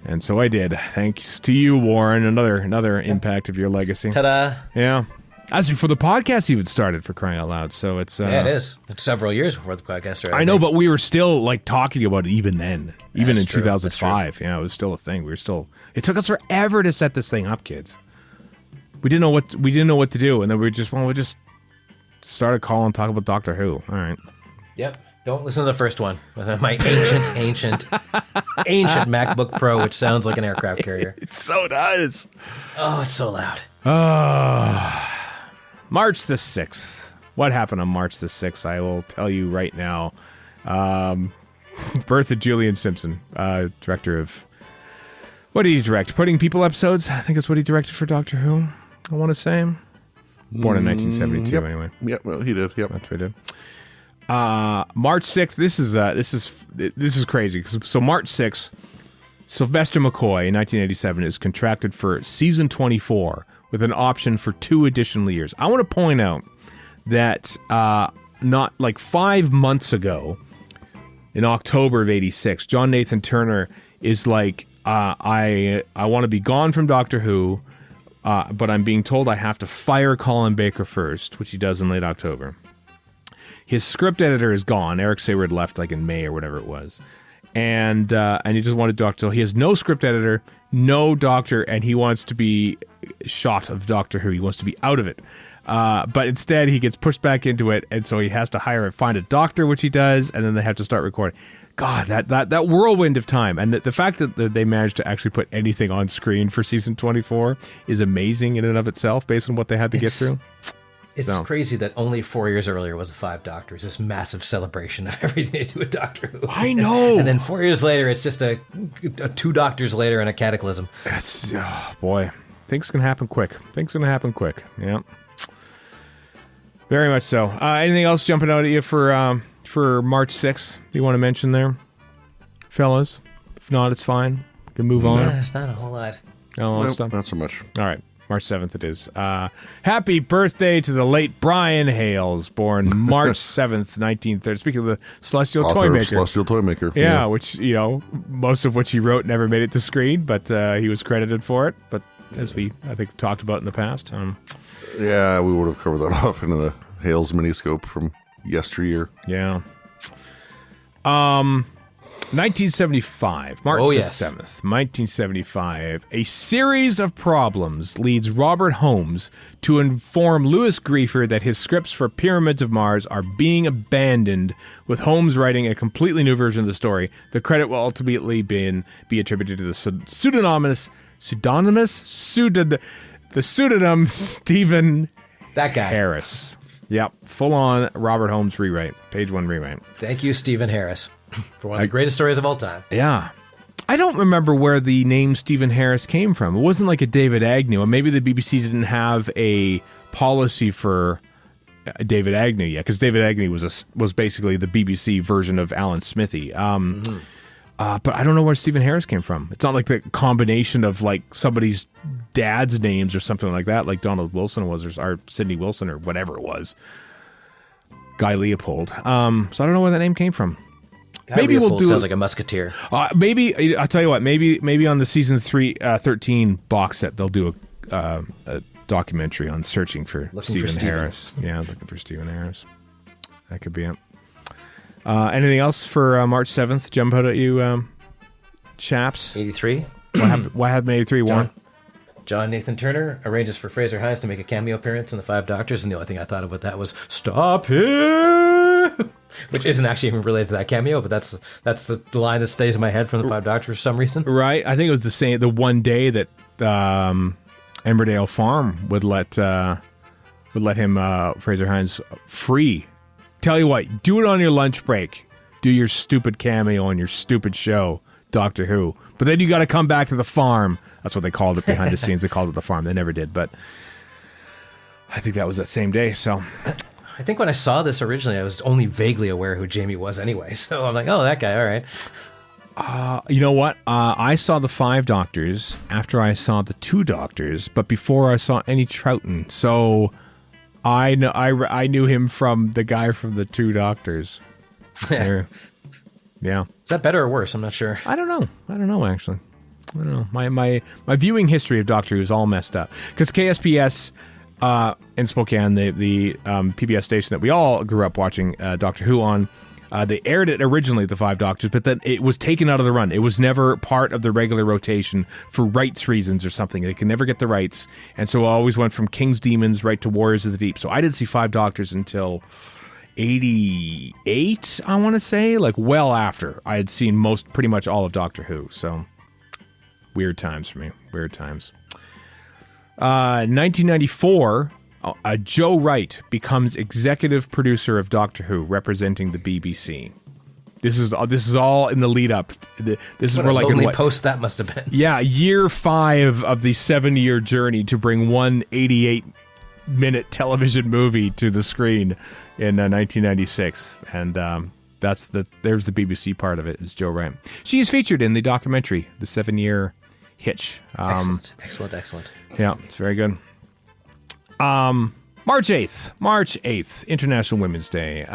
and so I did. Thanks to you, Warren. Another impact of your legacy. Ta-da! Yeah. As before the podcast even started, for crying out loud. So it's it is. It's several years before the podcast started. I know, but we were still like talking about it even then, even in 2005. True. Yeah, it was still a thing. It took us forever to set this thing up, kids. We didn't know what to do, and then we just started calling and talking about Doctor Who. All right. Yep. Don't listen to the first one. My ancient MacBook Pro, which sounds like an aircraft carrier. It so does. Oh, it's so loud. March the 6th. What happened on March the 6th? I will tell you right now. Birth of Julian Simpson, director of... What did he direct? Putting People episodes? I think that's what he directed for Doctor Who, I want to say. Born in 1972, anyway. Yep, well, he did. Yep. That's what he did. March 6th, this is crazy. So March 6th, Sylvester McCoy in 1987 is contracted for season 24 with an option for 2 additional years. I want to point out that not like 5 months ago, in October of 86, John Nathan Turner is like, I want to be gone from Doctor Who, but I'm being told I have to fire Colin Baker first, which he does in late October. His script editor is gone. Eric Sayward left like in May or whatever it was. And he just wanted Doctor Who. He has no script editor, no doctor, and he wants to be shot of Doctor Who. He wants to be out of it. But instead, he gets pushed back into it, and so he has to find a doctor, which he does, and then they have to start recording. God, that whirlwind of time. And the fact that they managed to actually put anything on screen for season 24 is amazing in and of itself, based on what they had to get through. It's crazy that only 4 years earlier was the 5 Doctors, this massive celebration of everything to do with Doctor Who. I know. And then 4 years later, it's just a 2 Doctors later and a cataclysm. Boy, things can happen quick. Yeah. Very much so. Anything else jumping out at you for March 6th you want to mention there, fellas? If not, it's fine. We can move on. Yeah, it's not a whole lot. Stuff. Not so much. All right. March 7th it is. Happy birthday to the late Brian Hales, born March 7th, 1930. Speaking of the Celestial Author Toy of Maker. Celestial Toy Maker. Yeah, which, most of which he wrote never made it to screen, but he was credited for it. But as we, I think, talked about in the past. Yeah, we would have covered that off in the Hales miniscope from yesteryear. Yeah. 1975, March 7th, 1975, a series of problems leads Robert Holmes to inform Louis Griefer that his scripts for Pyramids of Mars are being abandoned, with Holmes writing a completely new version of the story. The credit will ultimately be attributed to the pseudonym Stephen That guy. Harris. Yep, full-on Robert Holmes rewrite, page 1 rewrite. Thank you, Stephen Harris, for one of the greatest stories of all time. Yeah. I don't remember where the name Stephen Harris came from. It wasn't like a David Agnew. And maybe the BBC didn't have a policy for David Agnew yet, because David Agnew was basically the BBC version of Alan Smithy. But I don't know where Stephen Harris came from. It's not like the combination of like somebody's dad's names or something like that, like Donald Wilson was, or Sidney Wilson, or whatever it was. Guy Leopold. So I don't know where that name came from. Maybe we'll do. Sounds like a musketeer. Maybe I'll tell you what. Maybe on the season 13 box set they'll do a documentary on searching for Stephen Harris. Yeah, looking for Stephen Harris. That could be it. Anything else for March 7th? Jump out at you, chaps. 83. What happened in 83? Warren? John Nathan Turner arranges for Fraser Hines to make a cameo appearance in The Five Doctors, and the only thing I thought of with that was "Stop here," which isn't actually even related to that cameo, but that's the line that stays in my head from The Five Doctors for some reason. Right. I think it was the one day that Emberdale Farm would let him Fraser Hines free. Tell you what, do it on your lunch break. Do your stupid cameo on your stupid show, Doctor Who. But then you got to come back to the farm. That's what they called it behind the scenes. They called it the farm. They never did, but I think that was that same day. So I think when I saw this originally, I was only vaguely aware who Jamie was anyway. So I'm like, oh, that guy, all right. You know what? I saw the Five Doctors after I saw the Two Doctors, but before I saw any Troughton. So I knew him from the guy from the Two Doctors. Yeah. Is that better or worse? I'm not sure. I don't know, actually. I don't know. My viewing history of Doctor Who is all messed up. Because KSPS in Spokane, the PBS station that we all grew up watching Doctor Who on, they aired it originally, The Five Doctors, but then it was taken out of the run. It was never part of the regular rotation for rights reasons or something. They could never get the rights. And so I always went from King's Demons right to Warriors of the Deep. So I didn't see Five Doctors until 88, I want to say. Like, well after I had seen pretty much all of Doctor Who. So weird times for me. Weird times. 1994... Joe Wright becomes executive producer of Doctor Who, representing the BBC. This is all in the lead up. This is what more a like lonely post that must have been. Yeah, year 5 of the 7-year journey to bring one 88-minute television movie to the screen in 1996, and there's the BBC part of it. Is Joe Wright? She is featured in the documentary, The 7-Year Hitch. Excellent. Yeah, it's very good. March 8th, International Women's Day,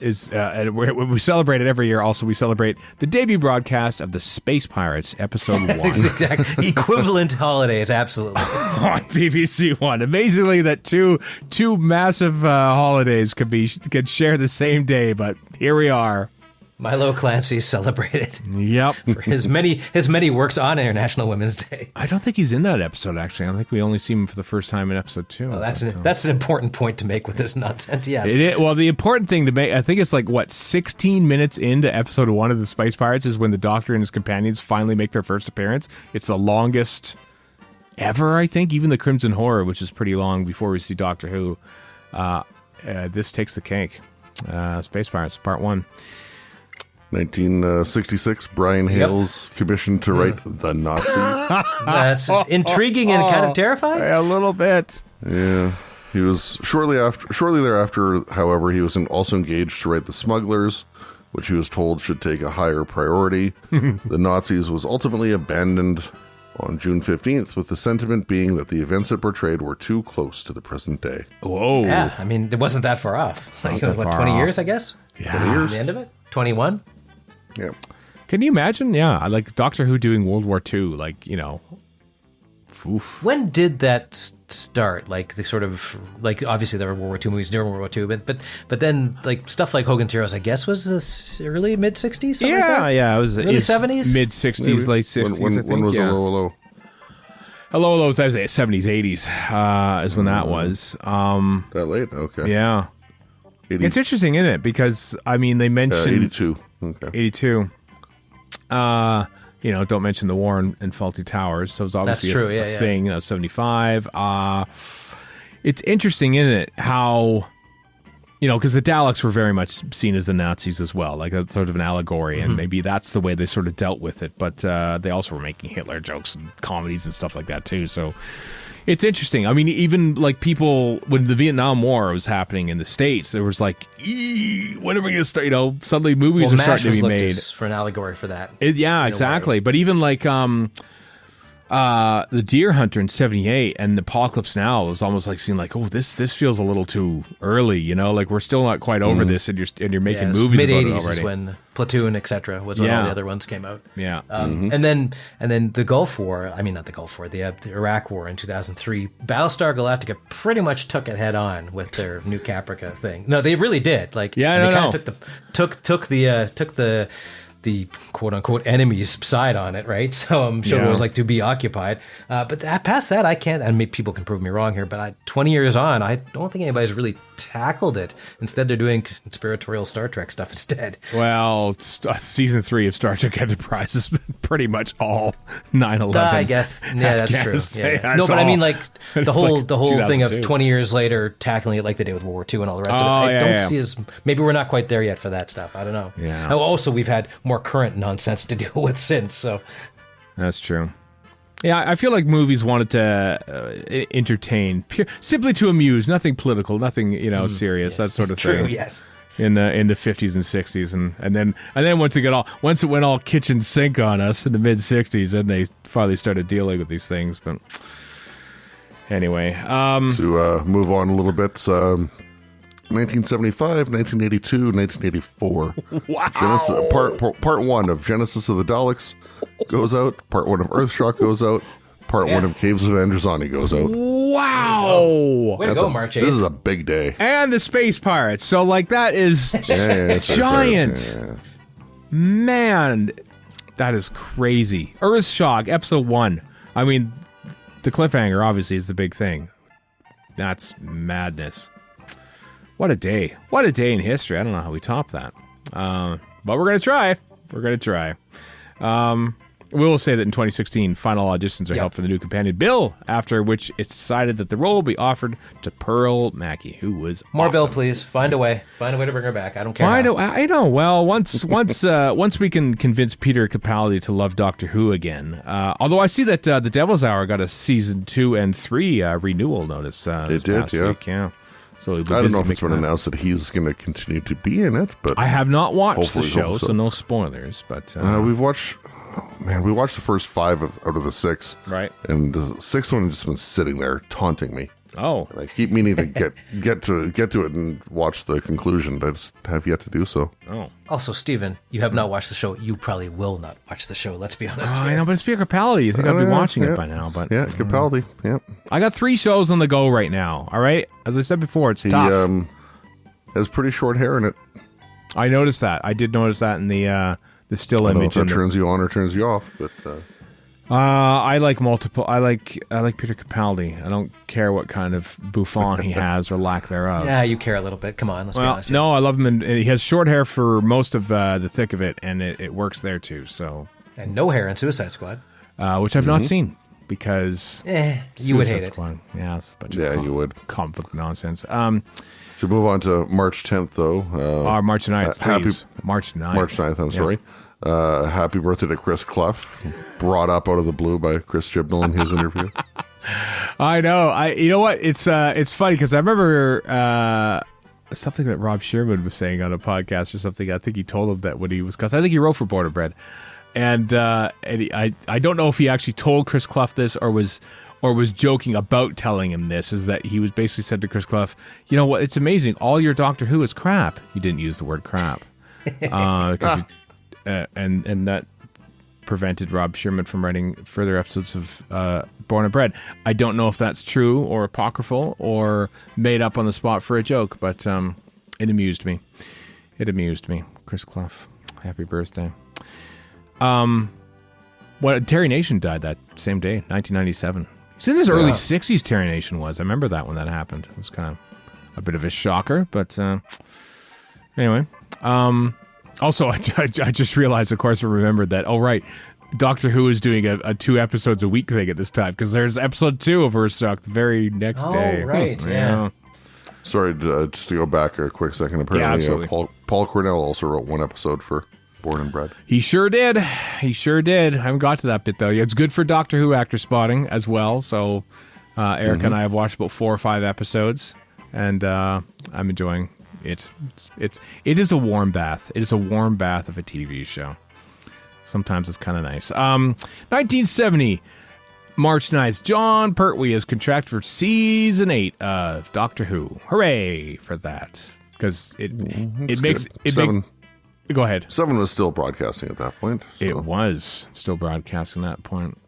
we celebrate it every year. Also, we celebrate the debut broadcast of the Space Pirates, Episode 1. Exactly. Equivalent holidays, absolutely. On BBC One. Amazingly, that two massive holidays could share the same day, but here we are. Milo Clancy celebrated. Yep. For his many works on International Women's Day. I don't think he's in that episode, actually. I think we only see him for the first time in episode 2. Well, that's an important point to make with this nonsense, yes. It is, well, the important thing to make, I think it's 16 minutes into episode 1 of the Spice Pirates is when the Doctor and his companions finally make their first appearance. It's the longest ever, I think. Even the Crimson Horror, which is pretty long before we see Doctor Who. This takes the cake. Space Pirates, Part 1. 1966, Brian Hales commissioned to write The Nazis. That's intriguing and kind of terrifying. A little bit. Yeah. He was shortly thereafter, however, he was also engaged to write The Smugglers, which he was told should take a higher priority. The Nazis was ultimately abandoned on June 15th, with the sentiment being that the events it portrayed were too close to the present day. Whoa. Yeah, I mean, it wasn't that far off. It's like, Not that what, far 20 off. years, I guess? Yeah. 20 years? The end of it? 21? Yeah. Can you imagine? Yeah, I like Doctor Who doing World War II, like, you know. Oof. When did that start? Like, the sort of, like, obviously there were World War II movies during World War II, but then, like, stuff like Hogan's Heroes, I guess, was this early, mid-60s? Something like that? Yeah, it was Early 70s? Mid-60s, late 60s, When I think, was yeah. Hello? Hello, I was 70s, 80s is when that was. That late? Okay. Yeah. 80, It's interesting, isn't it? Because, I mean, they mentioned... 82. Okay. 82. You know, don't mention the war and Faulty Towers. So it's obviously That's true, a yeah. thing. That was 75. It's interesting, isn't it? How, you know, because the Daleks were very much seen as the Nazis as well, like a sort of an allegory, and maybe that's the way they sort of dealt with it. But they also were making Hitler jokes and comedies and stuff like that too. So it's interesting. I mean, even like people, when the Vietnam War was happening in the States, there was like, when are we going to start? You know, suddenly movies are MASH starting to was be looked made. as for an allegory for that. Yeah, exactly. But even like the Deer Hunter in 78 and the Apocalypse Now was almost like seeing like, oh, this feels a little too early, you know, like we're still not quite over this, and you're making movies mid about it 80s already. is when Platoon, etc. was when all the other ones came out. Yeah. And then the Gulf War, I mean not the Gulf War, the Iraq War in 2003, Battlestar Galactica pretty much took it head on with their New Caprica thing. No, they really did. Like, Yeah, I they know. kind of took the quote unquote enemy's side on it, right? So showed what it was like to be occupied. But past that, I can't. And maybe people can prove me wrong here, but 20 years on, I don't think anybody's really tackled it. Instead, they're doing conspiratorial Star Trek stuff instead. Well, season 3 of Star Trek Enterprise is pretty much all 9/11. I guess, yeah, that's true. Afghanistan. Yeah. No, It's but I mean, like it's the whole like the whole thing of 2002. 20 years later tackling it like they did with World War II and all the rest of it. Oh, I yeah, don't yeah. see as maybe we're not quite there yet for that stuff. I don't know. Yeah. Oh, also, we've had more current nonsense to deal with since. So That's true. Yeah, I feel like movies wanted to entertain, simply to amuse, nothing political, nothing serious, that sort of true. thing. Yes. In the 50s and 60s, and then once it went all kitchen sink on us in the mid 60s, then they finally started dealing with these things. But anyway, To move on a little bit, 1975, 1982, 1984. wow, Genesis, part 1 of Genesis of the Daleks goes out. Part 1 of Earthshock goes out. Part 1 of Caves of Androzani goes out. wow, Way to go, March 8th. This is a big day. and the Space Pirates. So like that is It's giant. yeah. Man, that is crazy. Earthshock, episode 1. I mean, the cliffhanger obviously is the big thing. That's madness. What a day. What a day in history. I don't know how we top that. But we're going to try. We're going to try. We will say that in 2016, final auditions are held for the new companion, Bill, after which it's decided that the role will be offered to Pearl Mackie, who was More awesome. Bill, please. Find a way. Find a way to bring her back. I don't care. I how. know. I know. Well, once we can convince Peter Capaldi to love Doctor Who again. Although I see that the Devil's Hour got a season 2 and 3 renewal notice. This did, past yeah. week, yeah. So we'll be I don't busy know if it's making been that. announced that he's going to continue to be in it, but I have not watched Hopefully- the show, hopefully so. so no spoilers. But we've watched. We watched the first 5 out of the 6, right. and the 6th one has just been sitting there taunting me. Oh, And I keep meaning to get to it and watch the conclusion. I just have yet to do so. oh. Also, Stephen, you have not watched the show. You probably will not watch the show. Let's be honest. I here. know, but it's Peter Capaldi. You think I'd be watching yeah. it by now? But Yeah, Capaldi. Yeah, I got 3 shows on the go right now. All right, as I said before, it's he tough. has pretty short hair in it. I noticed that. I did notice that in the still I don't know if image. that in the- turns you on or turns you off, but I like multiple. I like Peter Capaldi. I don't care what kind of bouffant he has or lack thereof. Yeah, you care a little bit. Come on, let's be Well, honest. here. no, I love him, and he has short hair for most of the thick of it, and it works there too. So, And no hair in Suicide Squad. which I've not seen because You would Suicide hate it. Squad. Yeah, it's a bunch yeah, of you would. comic book nonsense. To move on to March 10th, though. March 9th, happy- please. March 9th. March 9th, I'm Yeah. sorry. Happy birthday to Chris Clough, brought up out of the blue by Chris Chibnall in his interview. I know. You know what? It's funny because I remember something that Rob Sherman was saying on a podcast or something. I think he told him that when he was, because I think he wrote for Border Bread, I don't know if he actually told Chris Clough this or was joking about telling him this, is that he was basically said to Chris Clough, you know what, it's amazing, all your Doctor Who is crap. He didn't use the word crap. And that prevented Rob Sherman from writing further episodes of Born and Bred. I don't know if that's true or apocryphal or made up on the spot for a joke, but it amused me. Chris Clough, happy birthday. Terry Nation died that same day, 1997. He's in his early 60s, Terry Nation was. I remember that when that happened. It was kind of a bit of a shocker, but anyway. Also, I just realized, of course, I remembered that, oh, right, Doctor Who is doing a 2 episodes a week thing at this time, because there's episode 2 of Urstock the very next day. Oh, right, yeah. Sorry, just to go back a quick second. Apparently, Paul Cornell also wrote 1 episode for Born and Bred. He sure did. I haven't got to that bit, though. It's good for Doctor Who actor spotting as well, so Eric and I have watched about 4 or 5 episodes, and I'm enjoying it. It is a warm bath. It is a warm bath of a TV show. Sometimes it's kind of nice. 1970, March 9th, John Pertwee is contracted for season 8 of Doctor Who. Hooray for that! Because it makes it 7. Go ahead. 7 was still broadcasting at that point. So. It was still broadcasting at that point.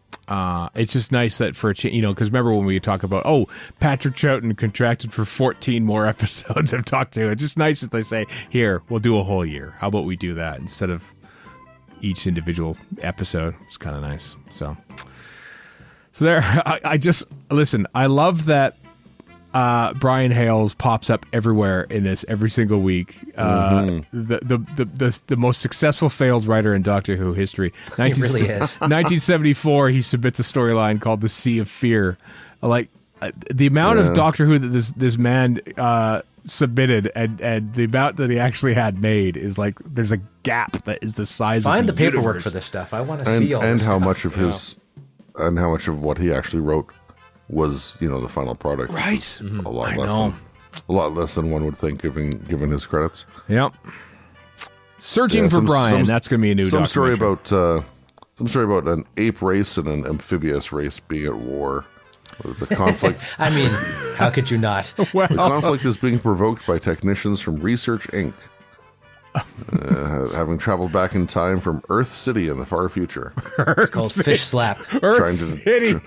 It's just nice that for a change, because remember when we talk about, Patrick Troughton contracted for 14 more episodes of Doctor Who. It's just nice that they say, here, we'll do a whole year. How about we do that instead of each individual episode? It's kind of nice. So there, I just, listen, I love that Brian Hales pops up everywhere in this every single week. The most successful failed writer in Doctor Who history. He really is. 1974, he submits a storyline called The Sea of Fear. Like the amount of Doctor Who that this man submitted and the amount that he actually had made is like there's a gap that is the size. Find of the paperwork universe for this stuff. I want to see all and this how stuff. much of his and how much of what he actually wrote was the final product. Right. A lot less than one would think given his credits. Yep. Searching for Brian. That's going to be a new some story documentary. about an ape race and an amphibious race being at war. The conflict. I mean, how could you not? The conflict is being provoked by technicians from Research Inc. Having traveled back in time from Earth City in the far future. It's called Fish Slap. Earth City.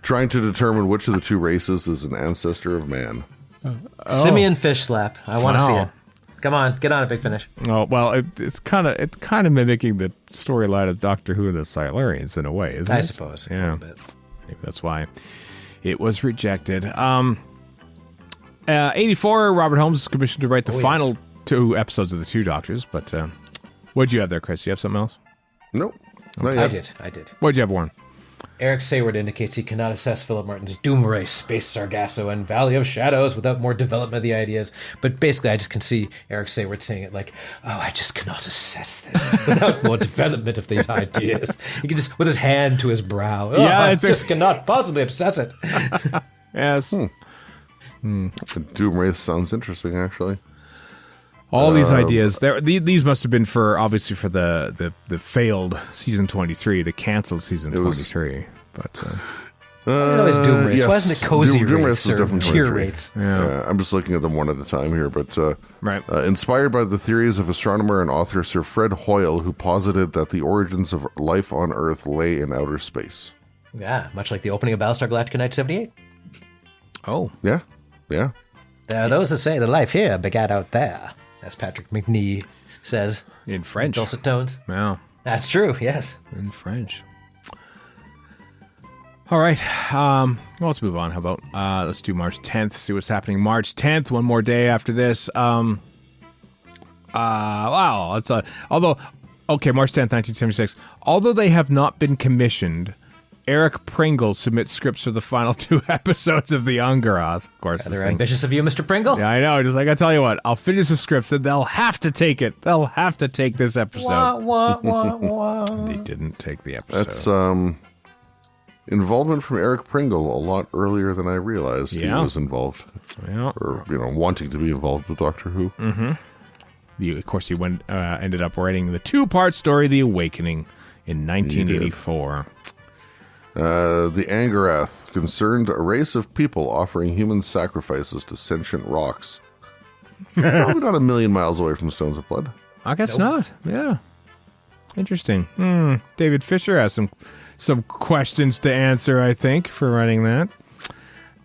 Trying to determine which of the 2 races is an ancestor of man. Simian Fish Slap. I want to see it. Come on, get on it, Big Finish. Oh well, it's kind of mimicking the storyline of Doctor Who and the Silurians in a way, isn't it? I suppose. Yeah, maybe that's why it was rejected. 84, Robert Holmes is commissioned to write the final 2 episodes of the 2 Doctors. But what'd you have there, Chris? You have something else? Nope. I did. What'd you have, Warren? Eric Sayward indicates he cannot assess Philip Martin's Doom Race, Space Sargasso, and Valley of Shadows without more development of the ideas. But basically, I just can see Eric Sayward saying it like, I just cannot assess this without more development of these ideas. He can just, with his hand to his brow, I just cannot possibly assess it. Yes. The Doom Race sounds interesting, actually. All these ideas, these must have been obviously for the failed season 23, the canceled season 23. But it was Doom Race. Yes. Why isn't it Cozy Doom Race Race or was definitely Cheer 23. Rates? Yeah. I'm just looking at them one at a time here, but right. Inspired by the theories of astronomer and author Sir Fred Hoyle, who posited that the origins of life on Earth lay in outer space. Yeah, much like the opening of Battlestar Galactica 1978. Oh. Yeah. There are those that say the life here begat out there, as Patrick McNee says. In French. Dulcet tones. Wow. That's true, yes. In French. All right. Well, let's move on. How about let's do March 10th, see what's happening March 10th, one more day after this. Wow. March 10th, 1976. Although they have not been commissioned, Eric Pringle submits scripts for the final 2 episodes of The Ungaroth. Of course. They're ambitious of you, Mr. Pringle. Yeah, I know. Just like, I tell you what, I'll finish the scripts and they'll have to take it. They'll have to take this episode. They didn't take the episode. That's involvement from Eric Pringle a lot earlier than I realized he was involved. Yeah. Or, wanting to be involved with Doctor Who. Mm-hmm. Of course, he ended up writing the 2-part story, The Awakening, in 1984. The Angarath concerned a race of people offering human sacrifices to sentient rocks. Probably not a million miles away from Stones of Blood. I guess not. Yeah. Interesting. David Fisher has some questions to answer, I think, for writing that.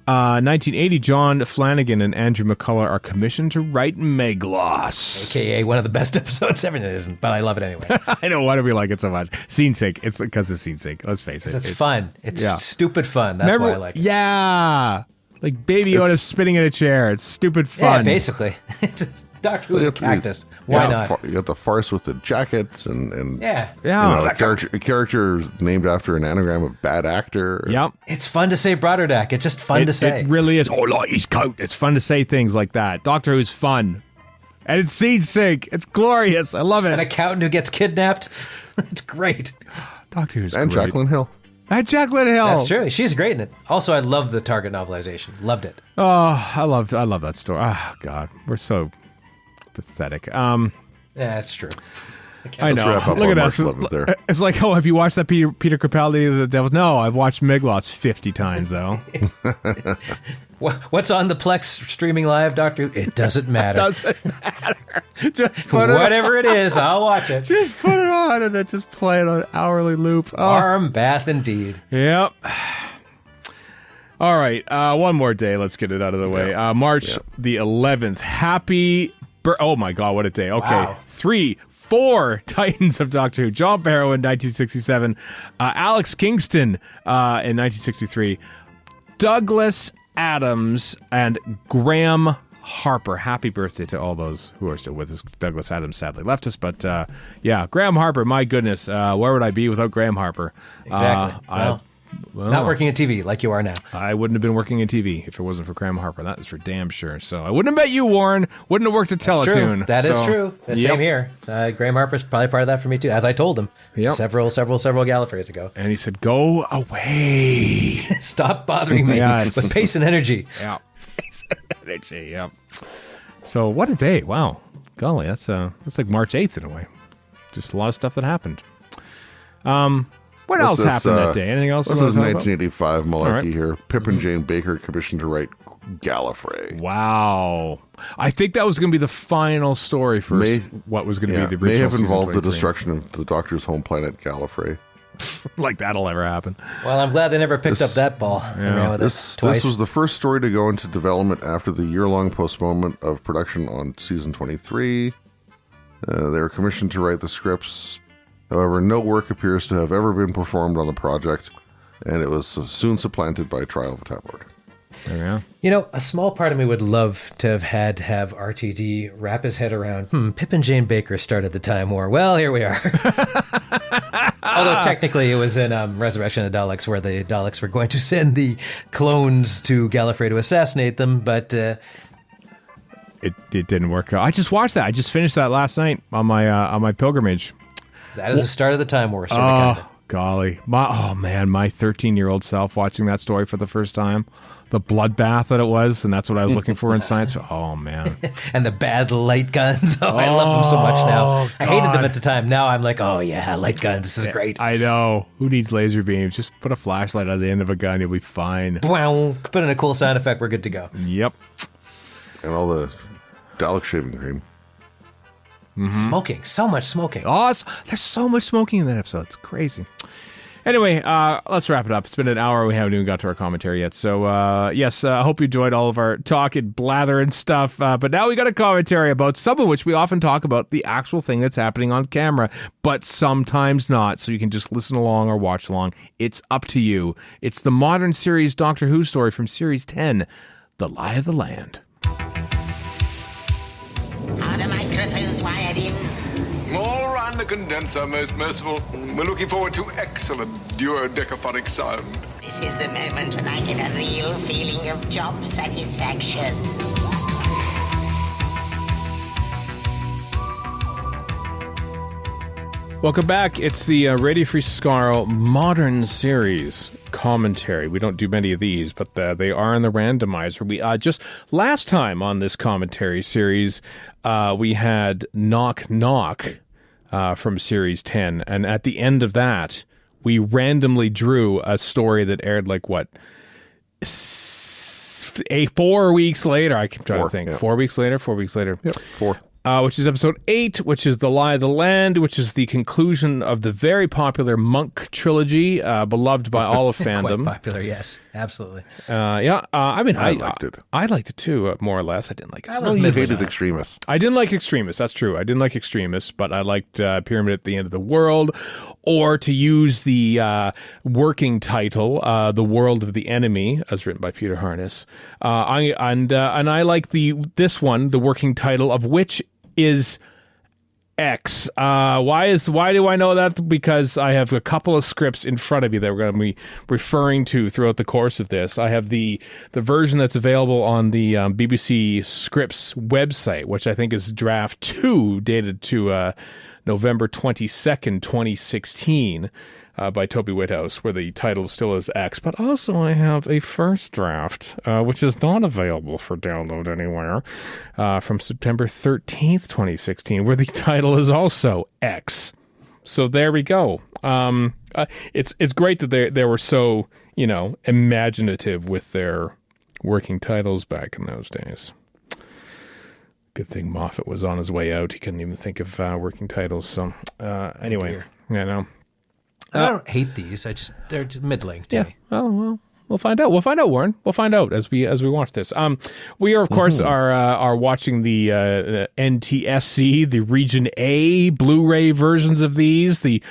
1980, John Flanagan and Andrew McCullough are commissioned to write Meglos. AKA one of the best episodes ever. It isn't, but I love it anyway. I know. Why do we like it so much? Scene sake. It's because of scene sake. Let's face it. It's fun. It's stupid fun. That's why I like it. Yeah. Like Baby Yoda spinning in a chair. It's stupid fun. Yeah, basically. It's Doctor Who's a cactus. Why not? You got the farce with the jackets and yeah. A character named after an anagram of bad actor. Yep. It's fun to say Brotherdack. It's just fun to say. It really is. Oh, like his coat. It's fun to say things like that. Doctor Who's fun. And it's scene sync. It's glorious. I love it. An accountant who gets kidnapped. It's great. Doctor Who's and great. Jacqueline Hill. And Jacqueline Hill. That's true. She's great in it. Also, I love the Target novelization. Loved it. Oh, I love that story. Oh, God. We're so pathetic. Yeah, that's true. I know. Wrap up Look on at us. March 11th there. It's like, oh, have you watched that Peter Capaldi, The Devil? No, I've watched Meglos 50 times, though. What's on the Plex streaming live, Doctor Who? It doesn't matter. Doesn't matter. Just put Whatever it is, I'll watch it. Just put it on and then just play it on an hourly loop. Oh. Arm bath indeed. Yep. All right. One more day. Let's get it out of the way. March the 11th. Oh, my God. What a day. Okay. Wow. 4 Titans of Doctor Who. John Barrow in 1967. Alex Kingston in 1963. Douglas Adams and Graham Harper. Happy birthday to all those who are still with us. Douglas Adams sadly left us, but Graham Harper, my goodness, where would I be without Graham Harper? Exactly. Well, not working in TV like you are now. I wouldn't have been working in TV if it wasn't for Graham Harper. That is for damn sure. So I wouldn't have met you, Warren. Wouldn't have worked at Teletoon. That is true. Same here. Graham Harper's probably part of that for me too, as I told him several Gallifreys ago. And he said, "Go away. Stop bothering me with pace and energy." Yeah, pace and energy. Yeah. So what a day! Wow, golly, that's like March 8th in a way. Just a lot of stuff that happened. What else happened that day? Anything else? This is 1985 malarkey here. Pip and Jane Baker commissioned to write Gallifrey. Wow. I think that was going to be the final story for what was going to be the original may have involved the 23. destruction of the Doctor's home planet, Gallifrey. Like that'll ever happen. Well, I'm glad they never picked up that ball. And ran with this twice. was the first story to go into development after the year-long postponement of production on season 23. They were commissioned to write the scripts. However, no work appears to have ever been performed on the project, and it was soon supplanted by Trial of a Time Lord. There we go. You know, a small part of me would love to have RTD wrap his head around, Pip and Jane Baker started the Time War. Well, here we are. Although technically it was in Resurrection of the Daleks where the Daleks were going to send the clones to Gallifrey to assassinate them, but... It didn't work out. I just watched that. I just finished that last night on my pilgrimage. That is the start of the Time War. Golly. My 13-year-old self watching that story for the first time. The bloodbath that it was, and that's what I was looking for in science. Oh, man. And the bad light guns. I love them so much now. I hated them at the time. Now I'm like, oh, yeah, light guns. This is great. I know. Who needs laser beams? Just put a flashlight on the end of a gun. You'll be fine. Put in a cool sound effect. We're good to go. Yep. And all the Dalek shaving cream. Mm-hmm. Smoking. So much smoking. Oh, there's so much smoking in that episode. It's crazy. Anyway, let's wrap it up. It's been an hour. We haven't even got to our commentary yet. So, yes, I hope you enjoyed all of our talk and blather and stuff. But now we got a commentary about some of which we often talk about the actual thing that's happening on camera, but sometimes not. So you can just listen along or watch along. It's up to you. It's the modern series Doctor Who story from Series 10, The Lie of the Land. Are the microphones wired in? All run the condenser, most merciful. We're looking forward to excellent duodecaphonic sound. This is the moment when I get a real feeling of job satisfaction. Welcome back. It's the Radio Free Skaro Modern Series commentary. We don't do many of these, but they are in the randomizer. We just last time on this commentary series, we had Knock Knock from Series 10. And at the end of that, we randomly drew a story that aired 4 weeks later. I keep trying to think. Yeah. 4 weeks later? 4 weeks later. Yep, 4. Which is episode 8, which is The Lie of the Land, which is the conclusion of the very popular Monk trilogy, beloved by all of fandom. Quite popular, yes. Absolutely. I liked it. I liked it too, more or less. I didn't like it. You hated Extremis. I didn't like Extremis. That's true. I didn't like Extremis, but I liked Pyramid at the End of the World, or to use the working title, The World of the Enemy, as written by Peter Harness. I like this one, the working title of which is X. Why do I know that? Because I have a couple of scripts in front of you that we're going to be referring to throughout the course of this. I have the version that's available on the BBC Scripts website, which I think is draft 2, dated to November 22nd, 2016. By Toby Whithouse, where the title still is X. But also I have a first draft, which is not available for download anywhere, from September 13th, 2016, where the title is also X. So there we go. It's great that they were so, imaginative with their working titles back in those days. Good thing Moffat was on his way out. He couldn't even think of working titles. So anyway, I don't hate these. They're just middling to me. Well, we'll find out. We'll find out, Warren. We'll find out as we watch this. We are, of course, are watching the NTSC, the Region A Blu-ray versions of these. The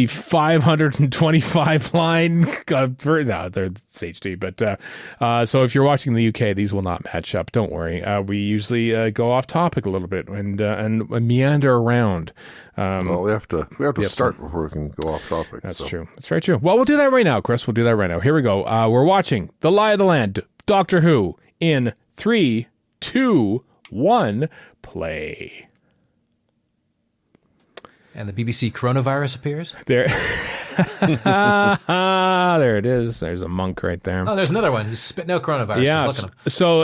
525 line. No, it's HD. But so if you're watching the UK, these will not match up. Don't worry. We usually go off topic a little bit and meander around. Well, we have to start before we can go off topic. That's true. That's very true. Well, we'll do that right now, Chris. We'll do that right now. Here we go. We're watching The Lie of the Land, Doctor Who, in 3, 2, 1, play. And the BBC coronavirus appears? There it is. There's a monk right there. Oh, there's another one. He's spitting out coronavirus. Yeah. So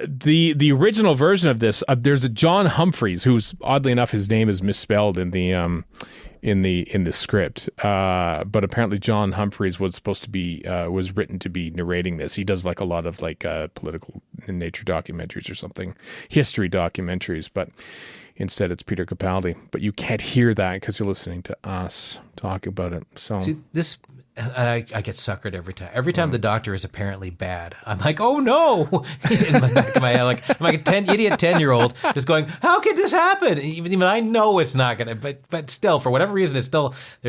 the original version of this, there's a John Humphreys, who's oddly enough his name is misspelled in the script. But apparently John Humphreys was supposed to be was written to be narrating this. He does a lot of political in nature documentaries or something, history documentaries, but instead, it's Peter Capaldi, but you can't hear that because you're listening to us talk about it. So see, this, and I get suckered every time. Every time the Doctor is apparently bad, I'm like, oh no! In the back of my head, I'm like a 10-year-old just going, how could this happen? Even I know it's not gonna, but still, for whatever reason, there's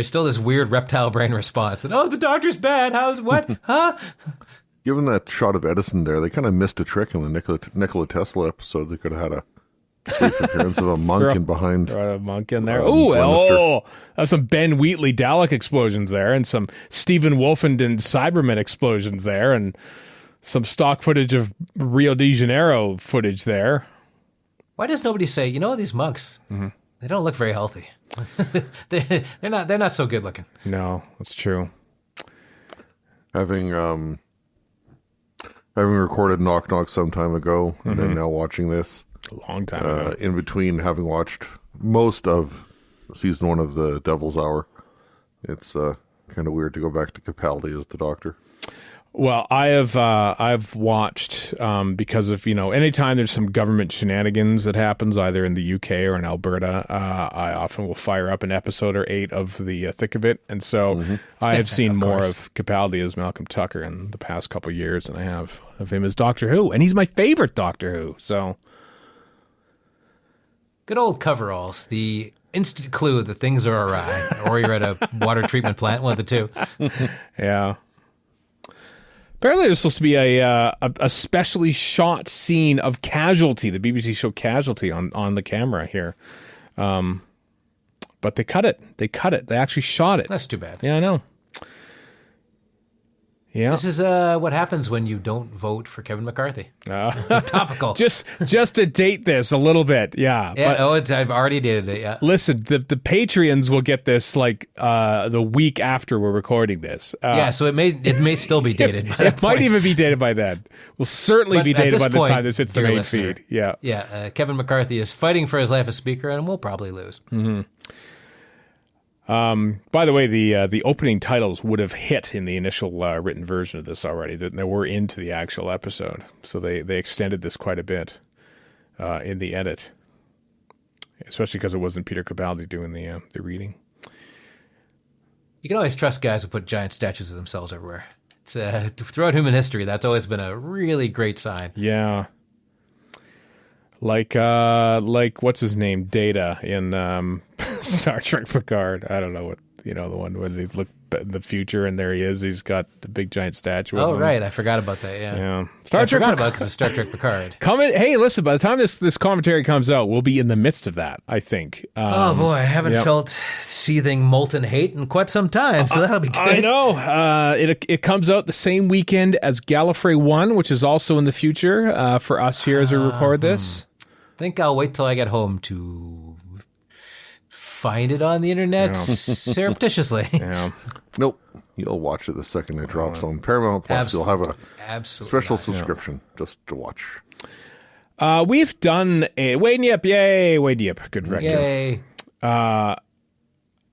still this weird reptile brain response that the Doctor's bad. What? Huh? Given that shot of Edison there, they kind of missed a trick in the Nikola Tesla episode. They could have had a brief appearance of a monk in behind. A monk in there. That's some Ben Wheatley Dalek explosions there, and some Stephen Wolfenden Cybermen explosions there, and some stock footage of Rio de Janeiro footage there. Why does nobody say, these monks, they don't look very healthy. they're not so good looking. No, that's true. Having recorded Knock Knock some time ago, and then now watching this. A long time ago. In between having watched most of season 1 of The Devil's Hour, it's kind of weird to go back to Capaldi as the Doctor. Well, I've watched because of anytime there's some government shenanigans that happens either in the UK or in Alberta, I often will fire up an episode or 8 of the thick of it, and so I have seen more of Capaldi as Malcolm Tucker in the past couple of years than I have of him as Doctor Who, and he's my favorite Doctor Who. So. Good old coveralls, the instant clue that things are awry, or you're at a water treatment plant, one of the two. Yeah. Apparently there's supposed to be a specially shot scene of Casualty, the BBC show Casualty, on the camera here. But they cut it. They actually shot it. That's too bad. Yeah, I know. Yeah. This is what happens when you don't vote for Kevin McCarthy. Topical. Just to date this a little bit, yeah. But, I've already dated it, yeah. Listen, the Patreons will get this the week after we're recording this. So it may still be dated. It might even be dated by then. Will certainly be dated by the time this hits the main feed. Yeah. Yeah. Kevin McCarthy is fighting for his life as Speaker and will probably lose. Mm-hmm. By the way, the opening titles would have hit in the initial written version of this already. They were into the actual episode, so they extended this quite a bit in the edit, especially because it wasn't Peter Capaldi doing the reading. You can always trust guys who put giant statues of themselves everywhere. It's throughout human history, that's always been a really great sign. Yeah. Like what's his name? Data in Star Trek Picard. I don't know what, the one where they look in the future and there he is. He's got the big giant statue of him. Oh, right. I forgot about that. Yeah. Yeah. I forgot about it because of Star Trek Picard. Hey, listen, by the time this commentary comes out, we'll be in the midst of that, I think. Oh, boy. I haven't felt seething molten hate in quite some time, so that'll be good. I know. It comes out the same weekend as Gallifrey One, which is also in the future for us here as we record this. I think I'll wait till I get home to find it on the internet surreptitiously. Yeah. Nope. You'll watch it the second it drops on Paramount Plus. You'll have a special subscription just to watch. We've done a Wade Yep, yay, Wade Yep, good record. Yay.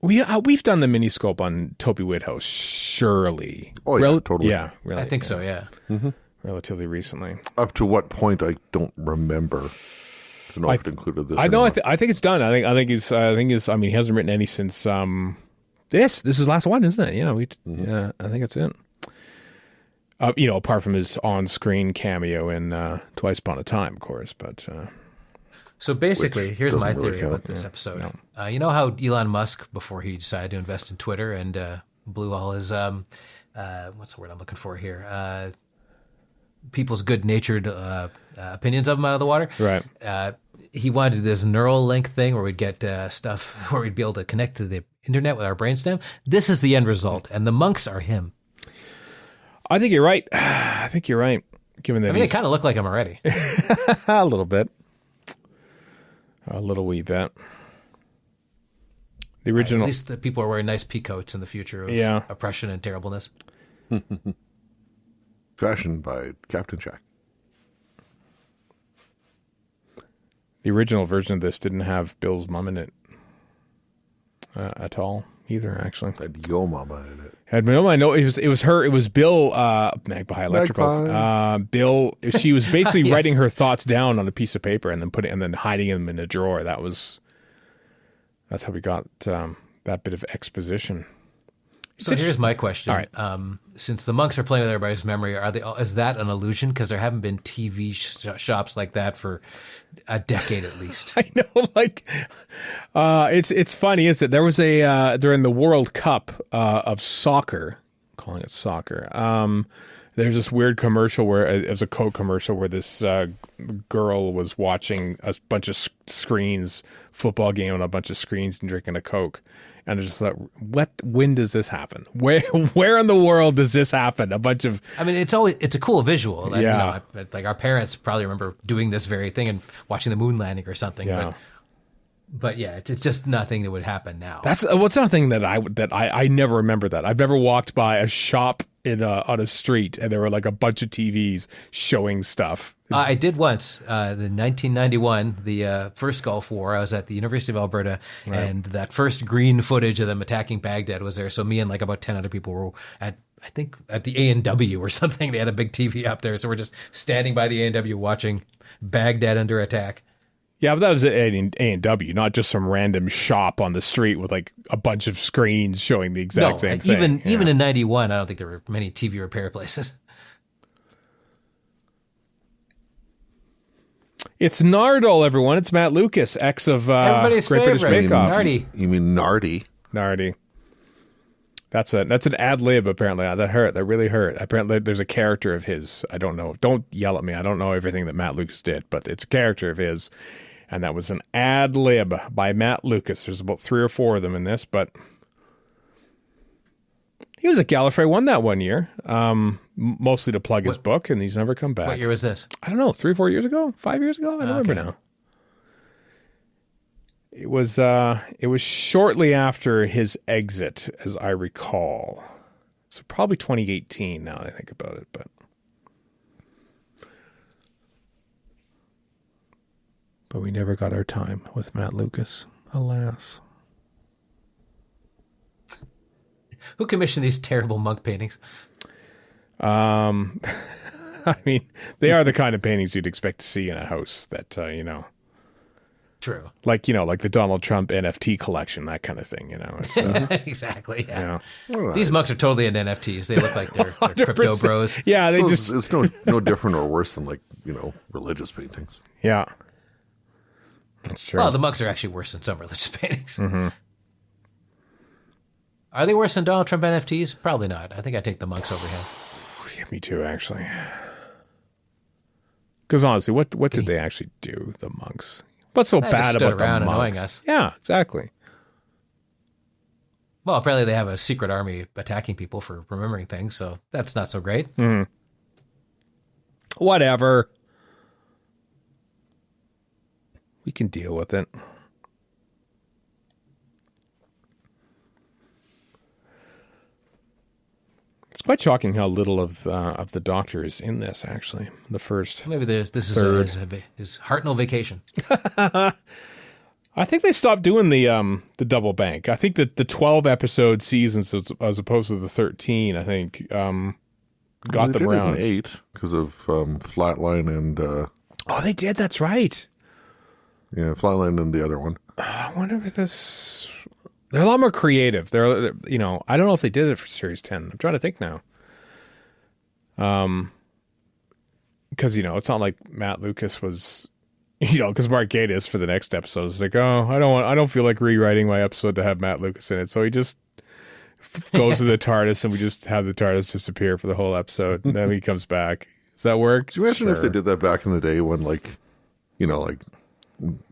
We've done the miniscope on Toby Whithouse, surely. Oh yeah, totally. Yeah, really. I think so, yeah. Mm-hmm. Relatively recently. Up to what point I don't remember. To know if it included this. I know. I think it's done. I think he's. I mean, he hasn't written any since this. This is the last one, isn't it? Yeah, I think it's it. Apart from his on-screen cameo in Twice Upon a Time, of course. But so basically, here's my doesn't really theory count. about this episode. You know how Elon Musk, before he decided to invest in Twitter and blew all his what's the word I'm looking for here? People's good-natured opinions of him out of the water. Right. He wanted to do this neural link thing where we'd get stuff where we'd be able to connect to the internet with our brainstem. This is the end result, and the monks are him. I think you're right. Given that they kind of look like him already. A little bit. A little wee bit. The original. At least the people are wearing nice peacoats in the future of oppression and terribleness. Fashioned by Captain Jack. The original version of this didn't have Bill's mom in it at all either, actually. Had Yo Mama in it. Had no, I know it was her. It was Bill Magpie Electrical. Bill. She was basically Yes. writing her thoughts down on a piece of paper and then hiding them in a drawer. That's how we got that bit of exposition. So here's my question. All right. Since the monks are playing with everybody's memory, is that an illusion? Because there haven't been TV shops like that for a decade at least. I know, it's funny, isn't it? There was during the World Cup of soccer, calling it soccer. There's this weird commercial where it was a Coke commercial where this girl was watching a bunch of screens, football game on a bunch of screens and drinking a Coke. And I just thought, when does this happen? Where in the world does this happen? A bunch of... I mean, it's a cool visual. Yeah. Like our parents probably remember doing this very thing and watching the moon landing or something. Yeah. But yeah, it's just nothing that would happen now. That's what's nothing that I never remember that. I've never walked by a shop on a street and there were like a bunch of TVs showing stuff. I did once, the 1991, the first Gulf War. I was at the University of Alberta, and that first green footage of them attacking Baghdad was there. So me and like about 10 other people were at the A&W or something. They had a big TV up there, so we're just standing by the A&W watching Baghdad under attack. Yeah, but that was at A&W, not just some random shop on the street with like a bunch of screens showing the exact same thing. Even in 91, I don't think there were many TV repair places. It's Nardole, everyone. It's Matt Lucas, ex of Everybody's Great British favorite, Bake Off. Nardi. You mean Nardi? Nardi. That's an ad lib, apparently. That hurt. That really hurt. Apparently, there's a character of his. I don't know. Don't yell at me. I don't know everything that Matt Lucas did, but it's a character of his. And that was an ad lib by Matt Lucas. There's about 3 or 4 of them in this, but he was at Gallifrey One that one year, mostly to plug his book, and he's never come back. What year was this? I don't know, 3 or 4 years ago? 5 years ago? I don't remember now. It was shortly after his exit, as I recall. So probably 2018 now that I think about it, but we never got our time with Matt Lucas, alas. Who commissioned these terrible monk paintings? I mean, they are the kind of paintings you'd expect to see in a house that, True. like the Donald Trump NFT collection, that kind of thing, It's, Exactly, yeah. Well, These monks are totally into NFTs. They look like they're crypto 100%. bros. Yeah, they so just, it's no different or worse than like, religious paintings. yeah. That's true. Well, the monks are actually worse than some religious paintings. Mm-hmm. Are they worse than Donald Trump NFTs? Probably not. I think I take the monks over him. Yeah, me too, actually. Because honestly, what did they actually do, the monks? What's so They bad just stood about the around monks? annoying us. Yeah, exactly. Well, apparently they have a secret army attacking people for remembering things, so that's not so great. Whatever. We can deal with it. It's quite shocking how little of the Doctor is in this, actually. The first. Maybe this is his Hartnell vacation. I think they stopped doing the double bank. I think that the 12 episode seasons as opposed to the 13, I think, got them around. 8 because of Flatline and Oh, they did. That's right. yeah, Flatline and the other one. I wonder if this. They're a lot more creative. They're I don't know if they did it for Series 10. I'm trying to think now. Because it's not like Matt Lucas was, because Mark Gatiss for the next episode is like, oh, I don't feel like rewriting my episode to have Matt Lucas in it, so he just goes to the TARDIS and we just have the TARDIS just appear for the whole episode, and then he comes back. Does that work? Could you imagine if they did that back in the day when like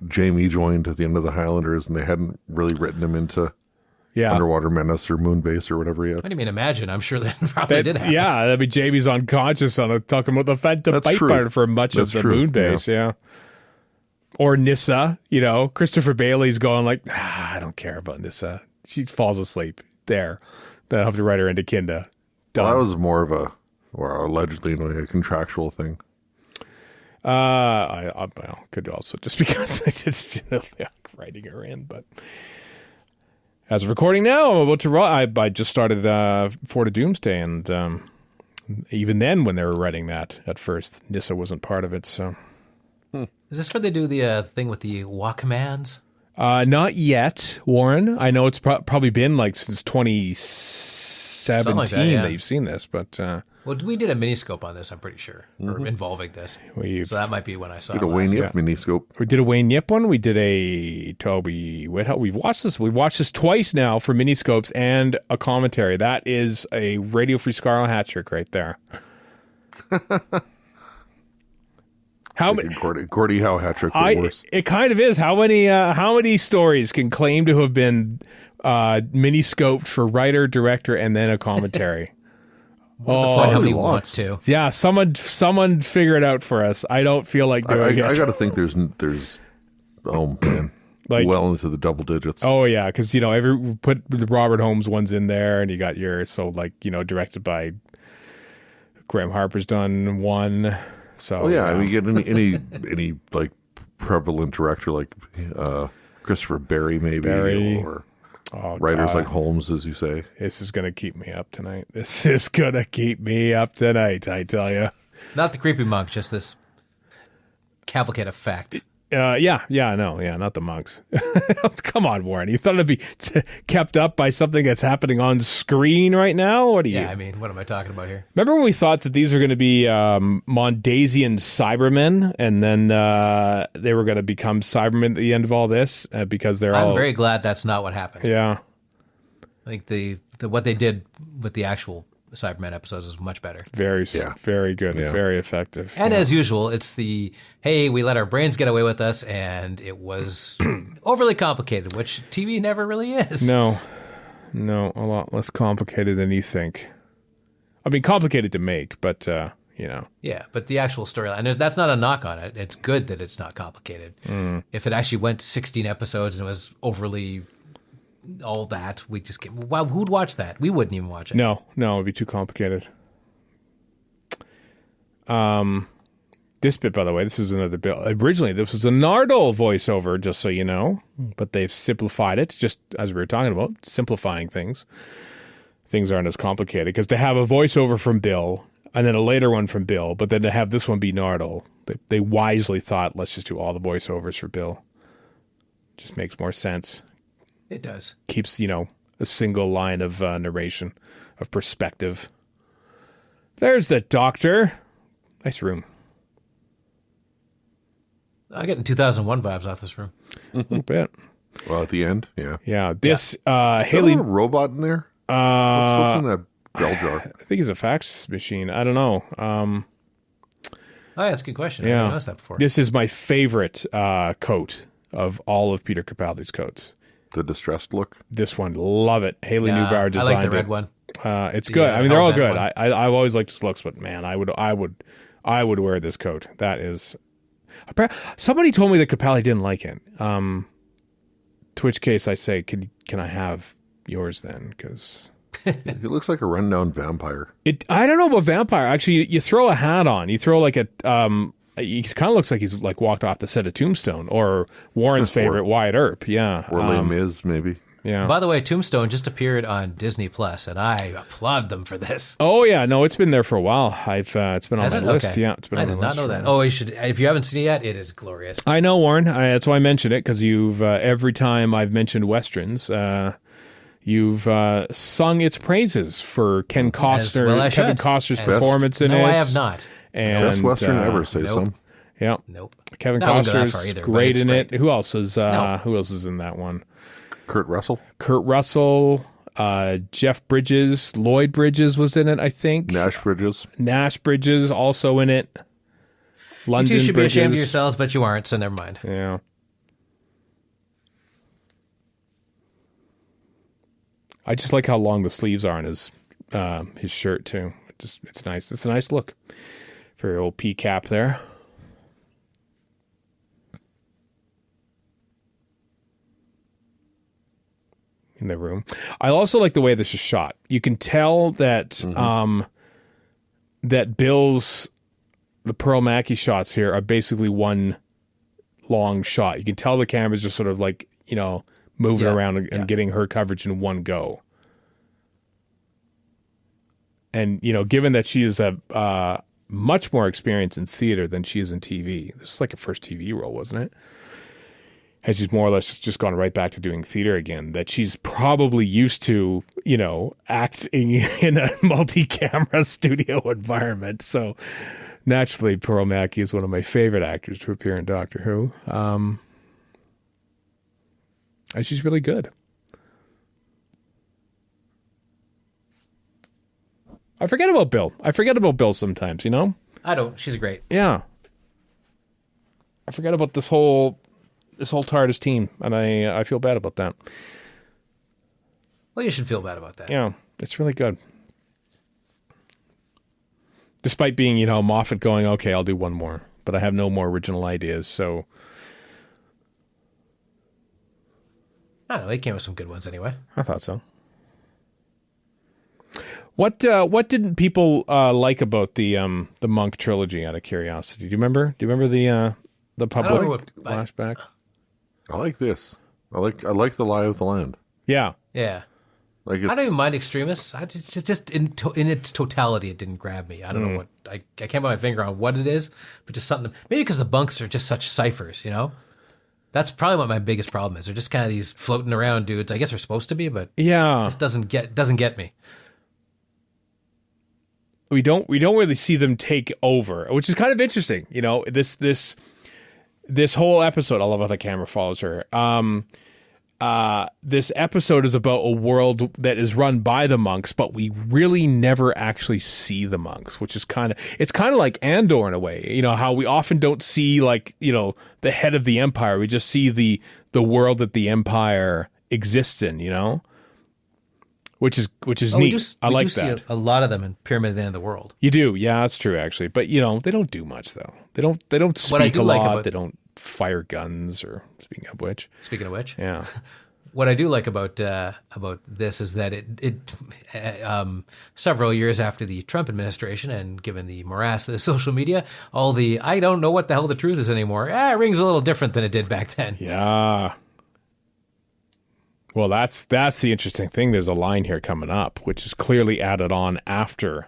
Jamie joined at the end of the Highlanders and they hadn't really written him into Underwater Menace or Moonbase or whatever yet? What do you mean imagine? I'm sure that probably did happen. Yeah, that'd be Jamie's unconscious on it, talking about the Phantom That's true. Piper for much That's of the true, Moonbase, yeah. Or Nyssa, Christopher Bailey's going like, I don't care about Nyssa. She falls asleep there. Then I'll have to write her into Kinda. Done. Well, that was more of allegedly a contractual thing. I could also just because I just didn't like writing her in, but as of recording now, I'm about to I just started Fort of Doomsday, and even then, when they were writing that at first, Nyssa wasn't part of it. So, Is this where they do the thing with the Walkmans? not yet, Warren. I know it's probably been like since 2017 like that, yeah. that you've seen this, but Well, we did a miniscope on this, I'm pretty sure, or involving this. So that might be when I saw Did it a Wayne last. Yip miniscope. we did a Wayne Yip one. We did a Toby Whithouse. We've watched this. We've watched this twice now for miniscopes and a commentary. That is a Radio Free Skaro hat trick right there. How many? Gordie Howe hat trick was worse. It kind of is. How many stories can claim to have been mini-scoped for writer, director, and then a commentary? How many want lots. to? Yeah, someone figure it out for us. I don't feel like doing it. I got to think there's oh man, Like- well into the double digits. Oh yeah, because put the Robert Holmes ones in there, and you got directed by Graham Harper's done one. So Well, yeah, I mean, you get any like prevalent director like Christopher Barry, maybe, or writers like Holmes, as you say. This is gonna keep me up tonight. This is gonna keep me up tonight. I tell you. Not the creepy monk, just this cavalcade of fact. Not the monks. Come on, Warren. You thought it'd be kept up by something that's happening on screen right now? What are you? Yeah, I mean, what am I talking about here? Remember when we thought that these were going to be Mondasian Cybermen, and then they were going to become Cybermen at the end of all this because I'm very glad that's not what happened. Yeah. I think the what they did with the actual Cybermen episodes is much better. Very good. Yeah. Very effective. And as usual, it's hey, we let our brains get away with us, and it was overly complicated, which TV never really is. No, a lot less complicated than you think. I mean, complicated to make, but, Yeah, but the actual storyline, and that's not a knock on it. It's good that it's not complicated. If it actually went 16 episodes and it was overly all that, we just get, wow, who'd watch that? We wouldn't even watch it. No, it'd be too complicated. This bit, by the way, this is another bit. Originally, this was a Nardole voiceover, just so you know, but they've simplified it, just as we were talking about, simplifying things. things aren't as complicated. Because to have a voiceover from Bill and then a later one from Bill, but then to have this one be Nardole, they wisely thought, let's just do all the voiceovers for Bill. Just makes more sense. It does. Keeps, a single line of narration, of perspective. There's the doctor. Nice room. I get 2001 vibes off this room. A little bit. Well, at the end, yeah. Yeah. This, Is Haley. there a robot in there? What's in that bell jar? I think it's a fax machine. I don't know. Oh, yeah, that's a good question. I Yeah. never noticed that before. This is my favorite coat of all of Peter Capaldi's coats. The distressed look? This one, love it. Haley Yeah, Newbauer I designed like the red it. one. It's good. I mean, they're all Hellbent good. one. I've always liked his looks, but man, I would wear this coat. That is. Somebody told me that Capaldi didn't like it. To which case I say, can I have yours then? Because He looks like a rundown vampire. I don't know about vampire. Actually, you throw a hat on. You throw like a. He kind of looks like he's like walked off the set of Tombstone or Warren's favorite Wyatt Earp. Yeah, Or Les Mis, maybe. yeah. By the way, Tombstone just appeared on Disney Plus, and I applaud them for this. Oh yeah, no, it's been there for a while. It's been on Has my it? list. Okay. Yeah, it's been I on my did not list know for- that. Oh, you should. If you haven't seen it yet, it is glorious. I know, Warren. That's why I mentioned it because you've every time I've mentioned westerns, you've sung its praises for Ken Costner, well I Kevin should. Costner's As- performance in it. No, I have not. And, Best Western ever, say nope. some. Yeah, Nope. Kevin I wouldn't go that far Costner's either, but great it's in great. it. Who else is? No. Who else is in that one? Kurt Russell? Kurt Russell, Jeff Bridges, Lloyd Bridges was in it. I think Nash Bridges? Nash Bridges also in it. London You two should Bridges. be ashamed of yourselves, but you aren't, so never mind. Yeah. I just like how long the sleeves are on his shirt too. It's nice. It's a nice look for your old P cap there. In the room, I also like the way this is shot. You can tell that that the Pearl Mackie shots here are basically one long shot. You can tell the camera's just sort of like, moving around and getting her coverage in one go. And, given that she is a much more experience in theater than she is in TV, this is like her first TV role, wasn't it? Has she's more or less just gone right back to doing theater again, that she's probably used to, acting in a multi-camera studio environment. So naturally, Pearl Mackie is one of my favorite actors to appear in Doctor Who. And she's really good. I forget about Bill. Sometimes, I don't. She's great. Yeah. I forget about this whole TARDIS team, and I feel bad about that. Well, you should feel bad about that. Yeah, it's really good. Despite being, Moffat going, okay, I'll do one more, but I have no more original ideas, so... I don't know. They came with some good ones anyway. I thought so. What didn't people like about the Monk trilogy? Out of curiosity, do you remember? Do you remember the public flashback? I like this. I like the Lie of the Land. Yeah, Yeah. Like I don't even mind Extremis. It's just in its totality, it didn't grab me. I don't know what I can't put my finger on what it is, but just something. Maybe because the bunks are just such ciphers, That's probably what my biggest problem is. They're just kind of these floating around dudes. I guess they're supposed to be, but yeah. it just doesn't get me. We don't really see them take over, which is kind of interesting. This whole episode, I love how the camera follows her. This episode is about a world that is run by the monks, but we really never actually see the monks, which is kind of like Andor in a way. How we often don't see the head of the empire. We just see the world that the empire exists in, which is neat. I like that. See a lot of them in Pyramid at the End of the World. You do, yeah, that's true actually. But they don't do much though. They don't speak a lot. They don't fire guns, or speaking of which. Yeah. What I do like about this is that it several years after the Trump administration, and given the morass of the social media, all the I don't know what the hell the truth is anymore. It rings a little different than it did back then. Yeah. Well, that's the interesting thing. There's a line here coming up, which is clearly added on after,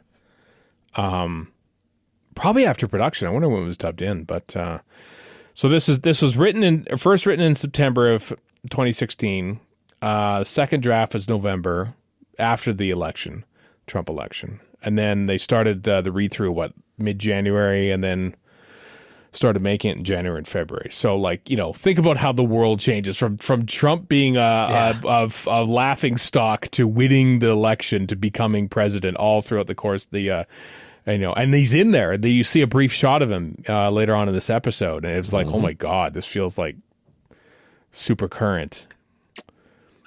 probably after production. I wonder when it was dubbed in. But so this was first written in September of 2016. Second draft was November after the election, Trump election, and then they started the read through mid-January, and then started making it in January and February. So, like, you know, think about how the world changes from Trump being a laughing stock to winning the election to becoming president all throughout the course of the, and he's in there. You see a brief shot of him later on in this episode, and it's like, oh my God, this feels like super current.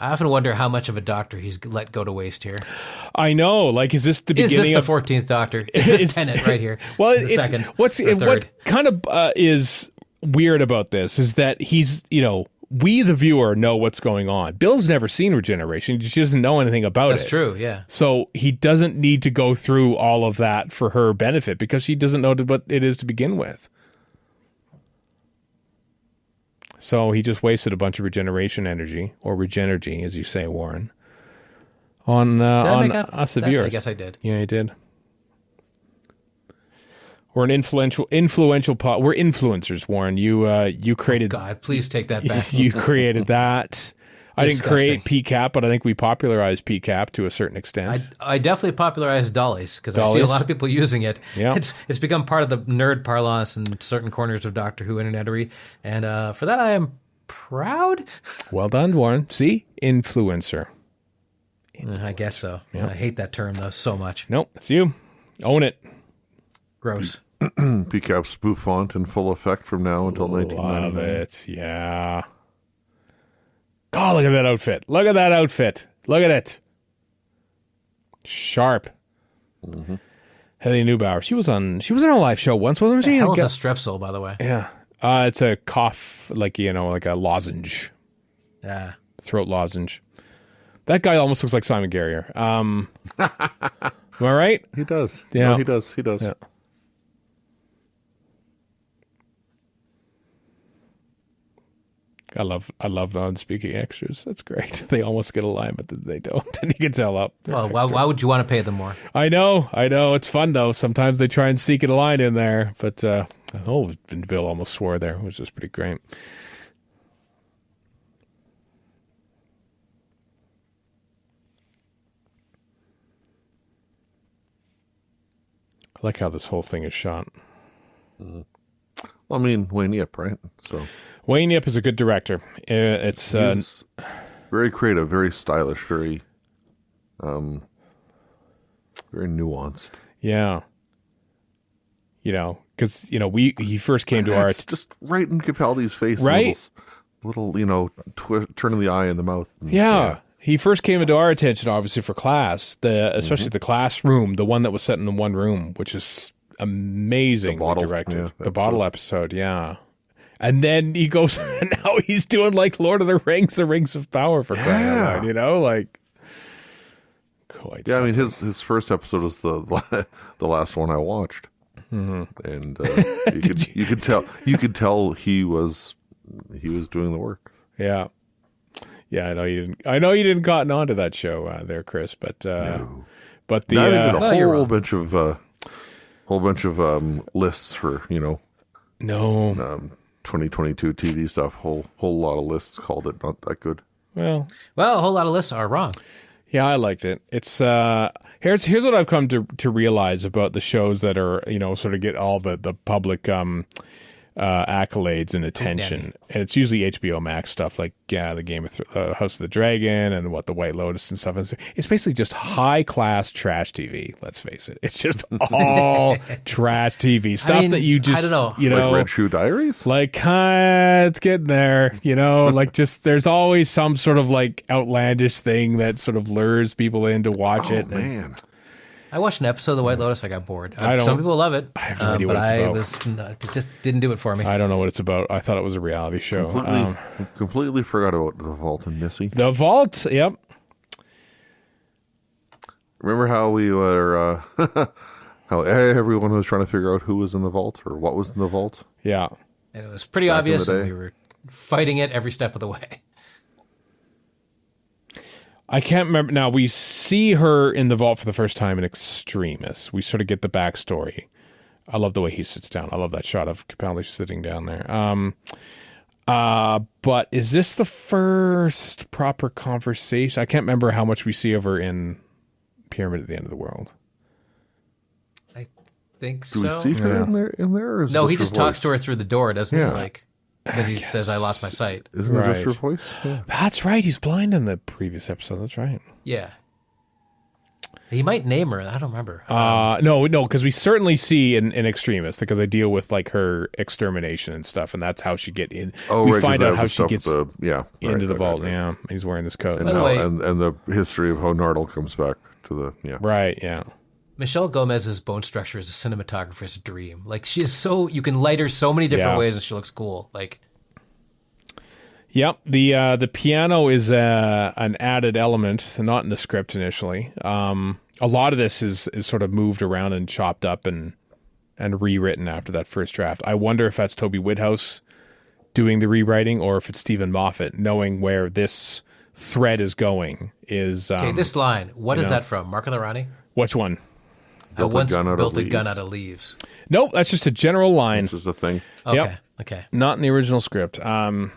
I often wonder how much of a Doctor he's let go to waste here. I know. Like, is this the beginning of... Is this the 14th Doctor? Is this Tennant right here? Well, the second, what kind of is weird about this is that he's, you know, we, the viewer, know what's going on. Bill's never seen regeneration. She doesn't know anything about it. That's true, yeah. So he doesn't need to go through all of that for her benefit because she doesn't know what it is to begin with. So he just wasted a bunch of regeneration energy, or regenergy, as you say, Warren, on us, the viewers. I guess I did. Yeah, you did. We're an influential We're influencers, Warren. You created. Oh God, please take that back. You created that. I didn't create PCAP, but I think we popularized PCAP to a certain extent. I definitely popularized dollies because I see a lot of people using it. Yeah. It's become part of the nerd parlance in certain corners of Doctor Who internetery, and for that I am proud. Well done, Warren. See? Influencer. I guess so. Yeah. I hate that term, though, so much. Nope, it's you. Own it. Gross. PCAP spoof font in full effect from now until 1999. Love it. Yeah. Oh, look at that outfit. Look at that outfit. Look at it. Sharp. Mm-hmm. Haley Neubauer. She was on a live show once, wasn't she? The hell is a strepsil, by the way? Yeah. It's a cough, like a lozenge. Yeah. Throat lozenge. That guy almost looks like Simon Guerrier. Am I right? He does. Yeah. No, he does. He does. Yeah. I love non-speaking extras. That's great. They almost get a line, but they don't. And you can tell up. Well, why would you want to pay them more? I know. It's fun, though. Sometimes they try and sneak a line in there. But, Bill almost swore there, which was pretty great. I like how this whole thing is shot. Well, I mean, Wayne Yip, right? So Wayne Yip is a good director. It's very creative, very stylish, very nuanced. Yeah. You know, because he first came to our just right in Capaldi's face, right? Little turning the eye in the mouth. Yeah. He first came into our attention, obviously, for Class, especially the classroom, the one that was set in the one room, which is amazing. Directed. The bottle episode, yeah. And then he goes, and now he's doing like Lord of the Rings of Power for crying out loud, like. Quite. Yeah, something. I mean, his first episode was the last one I watched, and you could tell he was doing the work. Yeah. Yeah, I know you didn't cotton on to that show there, Chris, but no. But the a whole bunch of lists for 2022 TV stuff. Whole lot of lists called it not that good. Well, a whole lot of lists are wrong. Yeah, I liked it. It's here's what I've come to realize about the shows that are sort of get all the public accolades and attention, and it's usually HBO Max stuff like the Game of House of the Dragon and the White Lotus and stuff. It's basically just high class trash TV. Let's face it, it's just all trash TV stuff that you just I don't know, like Red Shoe Diaries. Like it's getting there, like just there's always some sort of like outlandish thing that sort of lures people in to watch it. Man. I watched an episode of The White Lotus. I got bored. Some people love it. I have no idea what it's about. It just didn't do it for me. I don't know what it's about. I thought it was a reality show. Completely forgot about The Vault and Missy. The Vault, yep. Remember how we were, how everyone was trying to figure out who was in the vault or what was in the vault? Yeah. And it was pretty obvious, and we were fighting it every step of the way. I can't remember. Now, we see her in the vault for the first time in Extremis. We sort of get the backstory. I love the way he sits down. I love that shot of Capaldi sitting down there. But is this the first proper conversation? I can't remember how much we see of her in Pyramid at the End of the World. I think Do so. we see her in there? Or is No, it he her just voice? talks to her through the door, doesn't he? Yeah. Like, because he says, "I lost my sight." Isn't it just her Right. voice? Yeah. That's right. He's blind in the previous episode. That's right. Yeah. He might name her. I don't remember. No, because we certainly see in Extremis, because I deal with like her extermination and stuff, and that's how she get in. Oh, we right, 'cause find that out was how the she stuff gets into the vault. right. Yeah, and he's wearing this coat. And, By the how, way- and the history of how Nardal comes back to the Right. Yeah. Michelle Gomez's bone structure is a cinematographer's dream. Like, she is so, you can light her so many different Yeah. ways and she looks cool. Like, Yep. The piano is an added element, not in the script initially. A lot of this is sort of moved around and chopped up and rewritten after that first draft. I wonder if that's Toby Whithouse doing the rewriting, or if it's Stephen Moffat knowing where this thread is going. okay, this line, what is that from? Mark of the Rani? Which one? I Built a once gun out of built a leaves. gun out of leaves. Nope, that's just a general line, which is the thing. Okay, Yep. okay. not in the original script. Because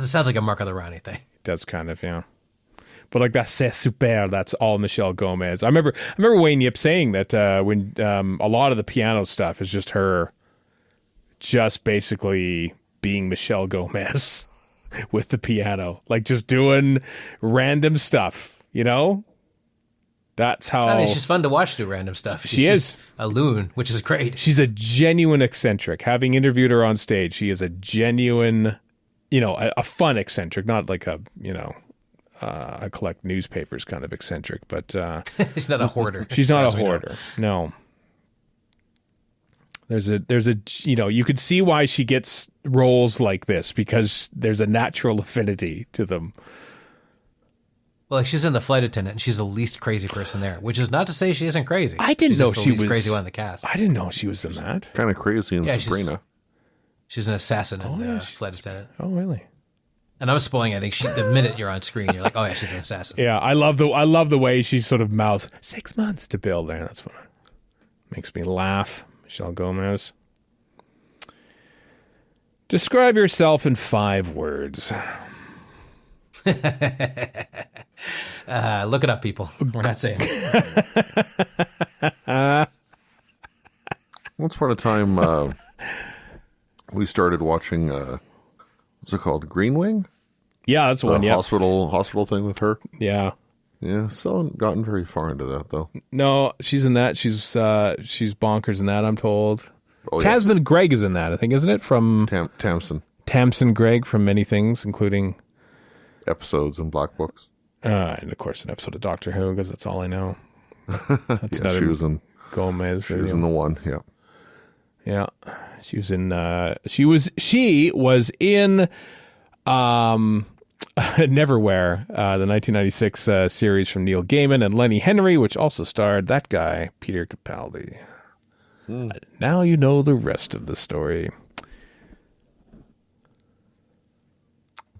it sounds like a Mark of the Rani thing. Does kind of, yeah. But like that c'est super, that's all Michelle Gomez. I remember Wayne Yip saying that when a lot of the piano stuff is just her just basically being Michelle Gomez with the piano. Like just doing random stuff, you know? That's how I mean, she's fun to watch do random stuff. She is. just a loon, which is great. she's a genuine eccentric. Having interviewed her on stage, she is a genuine, a fun eccentric, not like a, I collect newspapers kind of eccentric, but She's not a hoarder. she's not as a we know. hoarder. No. There's a you could see why she gets roles like this, because there's a natural affinity to them. Well, like, she's in The Flight Attendant, and she's the least crazy person there, which is not to say she isn't crazy. I didn't She's know just the she least was crazy one in the cast. I didn't know she was in that. Kind of crazy in Yeah, she's- Sabrina. She's an assassin in yeah, Flight Attendant. Oh, really? And I'm spoiling. I think the minute you're on screen, you're like, oh yeah, she's an assassin. Yeah, I love the way she sort of mouths 6 months to build there. That's what makes me laugh. Michelle Gomez. Describe yourself in 5 words. Look it up, people. We're not saying. Once upon a time, we started watching. What's it called? Green Wing. Yeah, that's The one. Yeah, hospital thing with her. yeah. Yeah, still haven't gotten very far into that though. No, she's in that. She's bonkers in that, I'm told. Oh, yes. Tasman Gregg is in that, I think, isn't it? From Tamsin Tamsin Gregg from many things, including episodes and Black Books. and of course an episode of Doctor Who, because that's all I know. That's Yeah, she was in. Gomez. She was in the one. Yeah. Yeah, she was in. She was in. Neverwhere, the 1996 series from Neil Gaiman and Lenny Henry, which also starred that guy, Peter Capaldi. Now you know the rest of the story.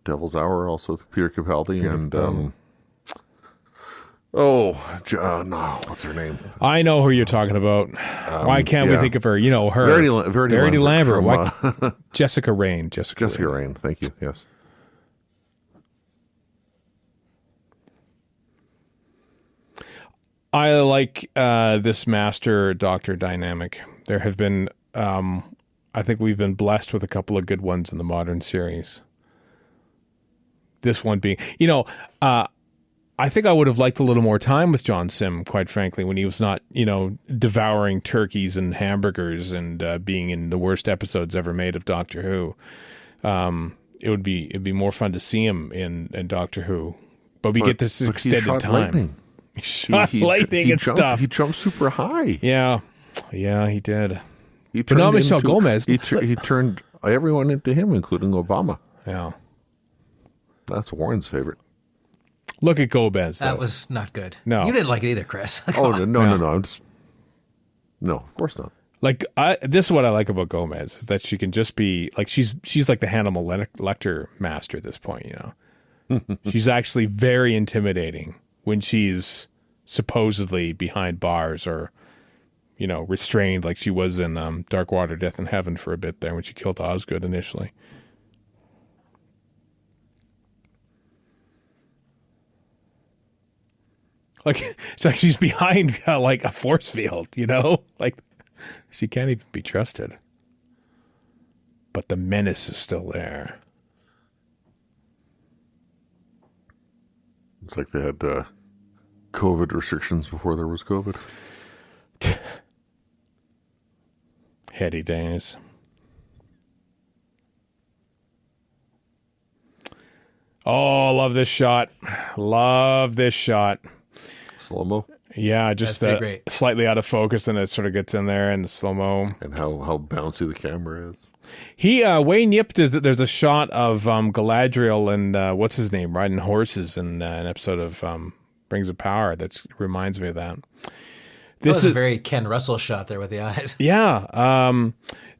Devil's Hour, also with Peter Capaldi and no, what's her name? I know who you're talking about. Why can't we yeah. think of her? You know her. Verity Lambert. Lambert Why? from, Jessica Raine. Jessica Raine. Thank you. Yes. I like this master doctor dynamic. There have been, I think we've been blessed with a couple of good ones in the modern series. This one being, I think I would have liked a little more time with John Sim, quite frankly, when he was not, devouring turkeys and hamburgers and being in the worst episodes ever made of Doctor Who. It'd be more fun to see him in Doctor Who, but we get this But he extended shot time. lightning. He shot lightning and jumped, stuff. He jumped super high. Yeah, he did. He But not Michelle into- Gomez. He turned everyone into him, including Obama. Yeah. That's Warren's favorite. Look at Gomez. That though. was not good. No. You didn't like it either, Chris. Oh no! I'm just no, of course not. Like this is what I like about Gomez, is that she can just be like she's like the Hannibal Lecter master at this point. She's actually very intimidating when she's supposedly behind bars or, restrained like she was in Dark Water, Death in Heaven for a bit there when she killed Osgood initially. Like, it's like she's behind like a force field, Like, she can't even be trusted. But the menace is still there. It's like they had COVID restrictions before there was COVID. Heady days. Oh, love this shot. Love this shot. Slow-mo. Yeah, just great. Slightly out of focus, and it sort of gets in there, and the slow-mo. And how bouncy the camera is. Wayne Yip there's a shot of Galadriel and what's his name riding horses in an episode of Rings of Power that reminds me of that. This is a very Ken Russell shot there with the eyes. Yeah.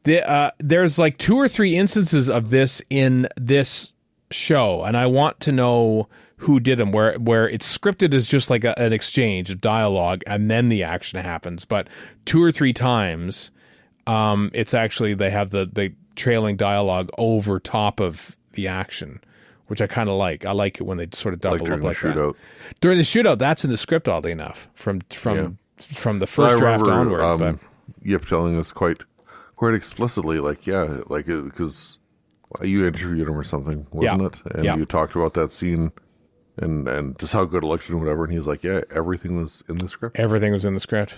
There's like 2 or 3 instances of this in this show, and I want to know who did them, where it's scripted as just like an exchange of dialogue, and then the action happens. But 2 or 3 times, it's actually they have the trailing dialogue over top of the action, which I kind of like. I like it when they sort of double like during up like the shootout. that. During the shootout, that's in the script, oddly enough, from the first draft onward. But Yip telling us quite explicitly, because you interviewed him or something, wasn't it? And you talked about that scene and just how good it looked and whatever. And he's like, yeah, everything was in the script. Everything was in the script.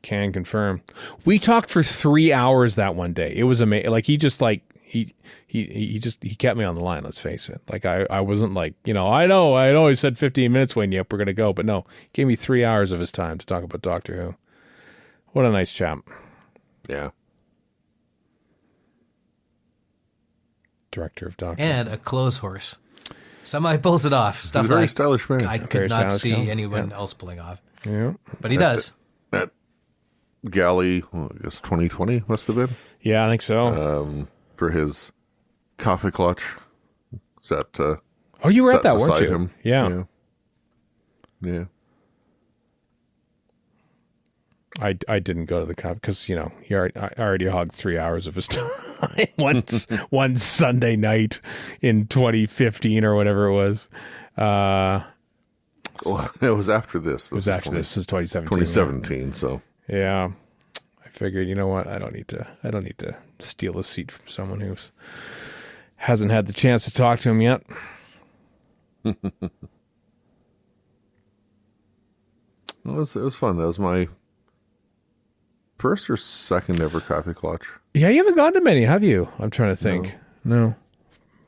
Can confirm. We talked for 3 hours that one day. It was amazing. Like he kept me on the line. Let's face it. Like I wasn't like, I know he said 15 minutes when we're going to go, but no, he gave me 3 hours of his time to talk about Doctor Who. What a nice chap. Yeah. Director of Doctor. And a clothes horse. Somebody pulls it off. Stuff He's a very like stylish man. I could not see anyone else pulling off. Yeah. But he does. That galley, I guess 2020 must have been. Yeah, I think so. For his coffee clutch. You were at that, weren't you? Him. Yeah. I didn't go to the cop because I already hogged 3 hours of his time one Sunday night in 2015 or whatever it was. It was after this. It was after this. This is 2017. 2017. Right? So yeah, I figured, you know what? I don't need to steal a seat from someone who hasn't had the chance to talk to him yet. It was fun. That was my first or second ever coffee clutch. Yeah, you haven't gone to many, have you? I'm trying to think. No.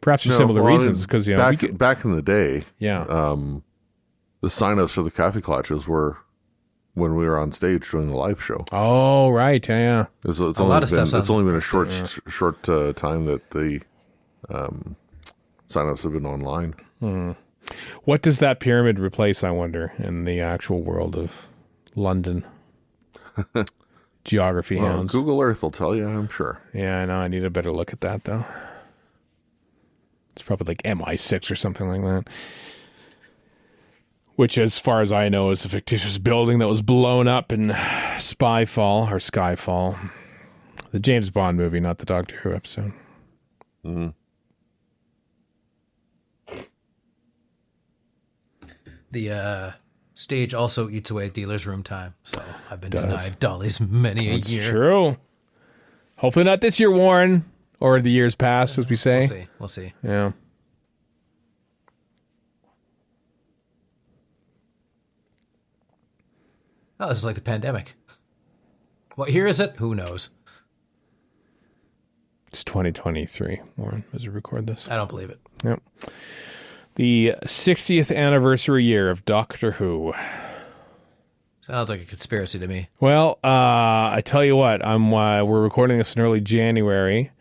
Perhaps for similar reasons, because back in the day, yeah, the sign-ups for the coffee clutches were when we were on stage doing the live show. Oh, right, yeah. It's only been a short time that the sign-ups have been online. What does that pyramid replace, I wonder, in the actual world of London? Geography hounds. Google Earth will tell you, I'm sure. Yeah, I know. I need a better look at that, though. It's probably like MI6 or something like that. Which, as far as I know, is a fictitious building that was blown up in Skyfall. The James Bond movie, not the Doctor Who episode. Mm-hmm. The stage also eats away dealer's room time, so I've been denied dollies many a year. True. Hopefully not this year, Warren, or the years past, as we say. We'll see. Yeah. Oh, this is like the pandemic. What year is it? Who knows? It's 2023, Warren, as we record this. I don't believe it. Yep. The 60th anniversary year of Doctor Who. Sounds like a conspiracy to me. Well, I tell you what, we're recording this in early January.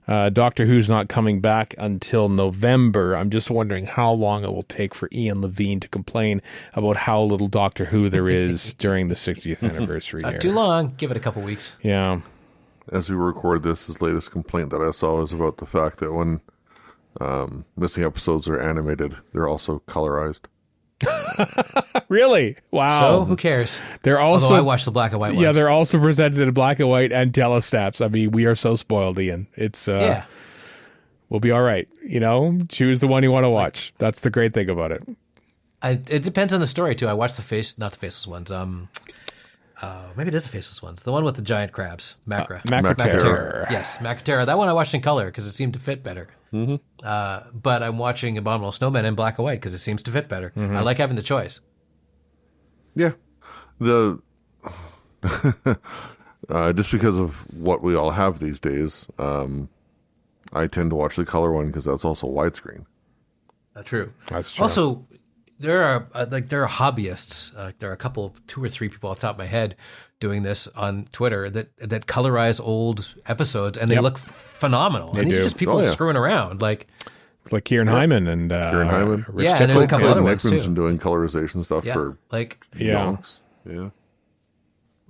Doctor Who's not coming back until November. I'm just wondering how long it will take for Ian Levine to complain about how little Doctor Who there is during the 60th anniversary year. Not too long. Give it a couple weeks. Yeah. As we record this, his latest complaint that I saw was about the fact that when Missing episodes are animated. They're also colorized. Really? Wow. So who cares? They're also. Although I watch the black and white ones. Yeah, they're also presented in black and white and telesnaps. I mean, we are so spoiled, Ian. It's yeah. We'll be all right. You know, choose the one you want to watch. That's the great thing about it. It depends on the story too. I watch not the faceless ones. Maybe it is the faceless ones. The one with the giant crabs, Macra. Yes, Macra. That one I watched in color because it seemed to fit better. Mm-hmm. But I'm watching Abominable Snowman in black and white because it seems to fit better. Mm-hmm. I like having the choice. Yeah. Just because of what we all have these days, I tend to watch the color one because that's also widescreen. True. That's true. Also, there are hobbyists. There are 2 or 3 people off the top of my head doing this on Twitter that colorize old episodes, and they look phenomenal. And these are just people screwing around, like Kieran Hyman and Kieran Hyman. Rich and there's a couple other ones Nickman's too. been doing colorization stuff for yonks. Yeah.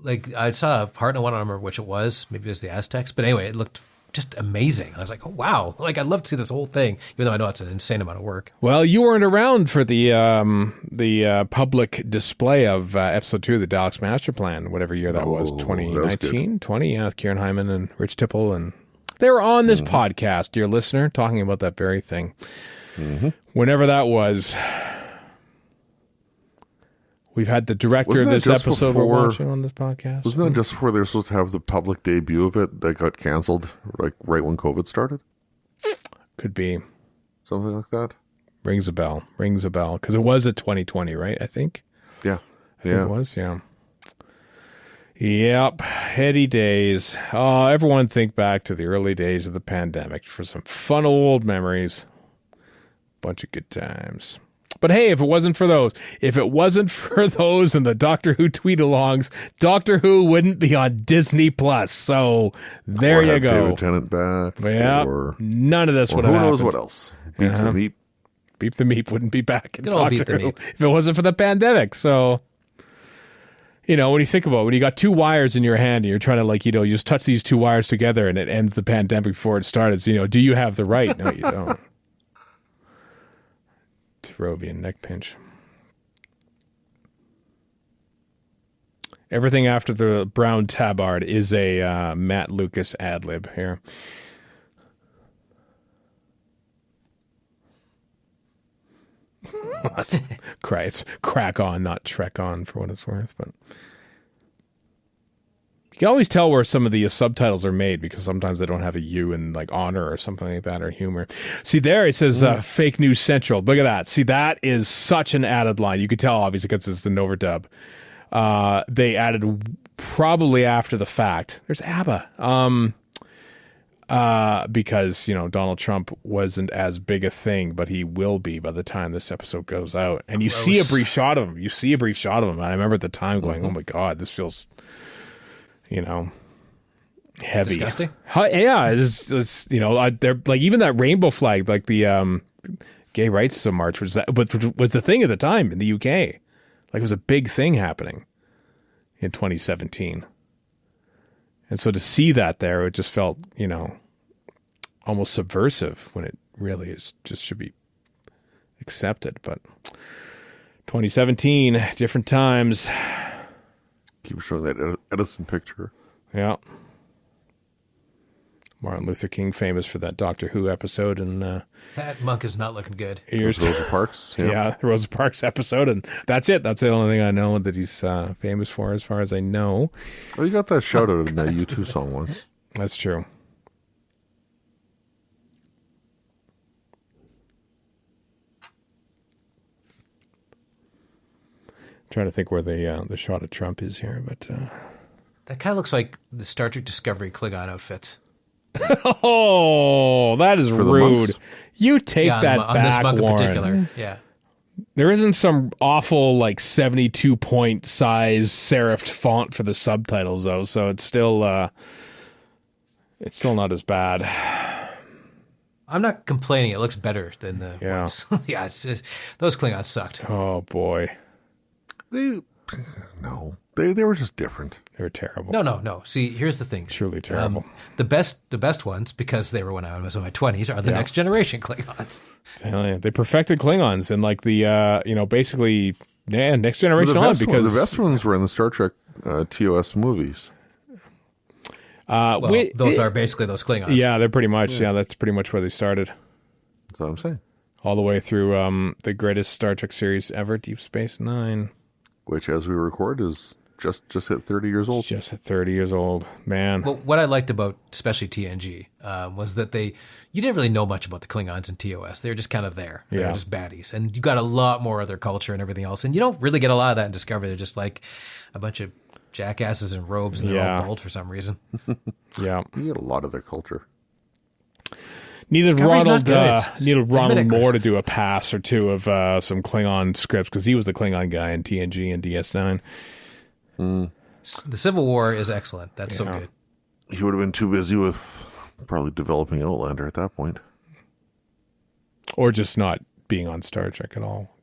Like I saw a part in one, I don't remember which it was. Maybe it was the Aztecs, but anyway, it looked just amazing. I was like, oh, wow. Like, I'd love to see this whole thing, even though I know it's an insane amount of work. Well, you weren't around for the public display of episode 2 of the Daleks Master Plan, whatever year that was, 2019, 20, yeah, Kieran Hyman and Rich Tipple, and they were on this podcast, dear listener, talking about that very thing. Mm-hmm. Whenever that was, we've had the director of this episode we're watching on this podcast. Wasn't that just before they were supposed to have the public debut of it that got canceled, like right when COVID started? Could be. Something like that? Rings a bell. Because it was a 2020, right? I think. Yeah. I think it was, yeah. Yep. Heady days. Oh, everyone think back to the early days of the pandemic for some fun old memories. Bunch of good times. But hey, if it wasn't for those and the Doctor Who tweet-alongs, Doctor Who wouldn't be on Disney Plus. So there you go. David Tennant back. Yeah, none of this would have happened. Who knows what else? Beep the Meep. Beep the Meep wouldn't be back in Good old Doctor Beep the Who Meep. if it wasn't for the pandemic. So, you know, when you think about it, when you got 2 wires in your hand and you're trying to, like, you know, you just touch these 2 wires together and it ends the pandemic before it started. So, you know, do you have the right? No, you don't. Rovian neck pinch. Everything after the brown tabard is a Matt Lucas ad lib here. It's crack on, not trek on, for what it's worth. But you can always tell where some of the subtitles are made because sometimes they don't have a U in like honor or something like that, or humor. See there, it says Fake News Central. Look at that. See, that is such an added line. You could tell, obviously, because it's an overdub. They added probably after the fact. There's ABBA. Because, you know, Donald Trump wasn't as big a thing, but he will be by the time this episode goes out. And you see a brief shot of him. And I remember at the time going, oh my God, this feels... you know, heavy. Disgusting? Yeah, it's you know, they're like even that rainbow flag, like the gay rights march, was the thing at the time in the UK. Like it was a big thing happening in 2017. And so to see that there, it just felt, you know, almost subversive when it really is just should be accepted. But 2017, different times. Keep showing that Edison picture. Yeah. Martin Luther King, famous for that Doctor Who episode. And that monk is not looking good. Rosa Parks. Yeah, the Rosa Parks episode. And that's it. That's the only thing I know that he's famous for, as far as I know. Oh, you got that shout out in that U2 song once. That's true. Trying to think where the shot of Trump is here, but that kind of looks like the Star Trek Discovery Klingon outfit. Oh, that is rude. You take that on back, this monk Warren. in particular. Yeah, there isn't some awful like 72-point size serifed font for the subtitles though, so it's still not as bad. I'm not complaining. It looks better than the ones. Yeah, those Klingons sucked. Oh boy. They They were just different. They were terrible. No. See, here's the thing. Truly terrible. The best ones, because they were when I was in my 20s, are the next generation Klingons. Hell yeah. They perfected Klingons and like the basically next generation because the best ones were in the Star Trek TOS movies. Those are basically those Klingons. Yeah, they're pretty much. Yeah, that's pretty much where they started. That's what I'm saying. All the way through the greatest Star Trek series ever, Deep Space Nine, which, as we record, is just hit 30 years old. Just at 30 years old, man. Well, what I liked about especially TNG was that you didn't really know much about the Klingons in TOS. They were just kind of there. They were just baddies, and you got a lot more of their culture and everything else. And you don't really get a lot of that in Discovery. They're just like a bunch of jackasses in robes, and they're all bald for some reason. Yeah, you get a lot of their culture. Needed Ronald Moore to do a pass or two of some Klingon scripts because he was the Klingon guy in TNG and DS9. The Civil War is excellent. That's so good. He would have been too busy with probably developing Outlander at that point. Or just not being on Star Trek at all.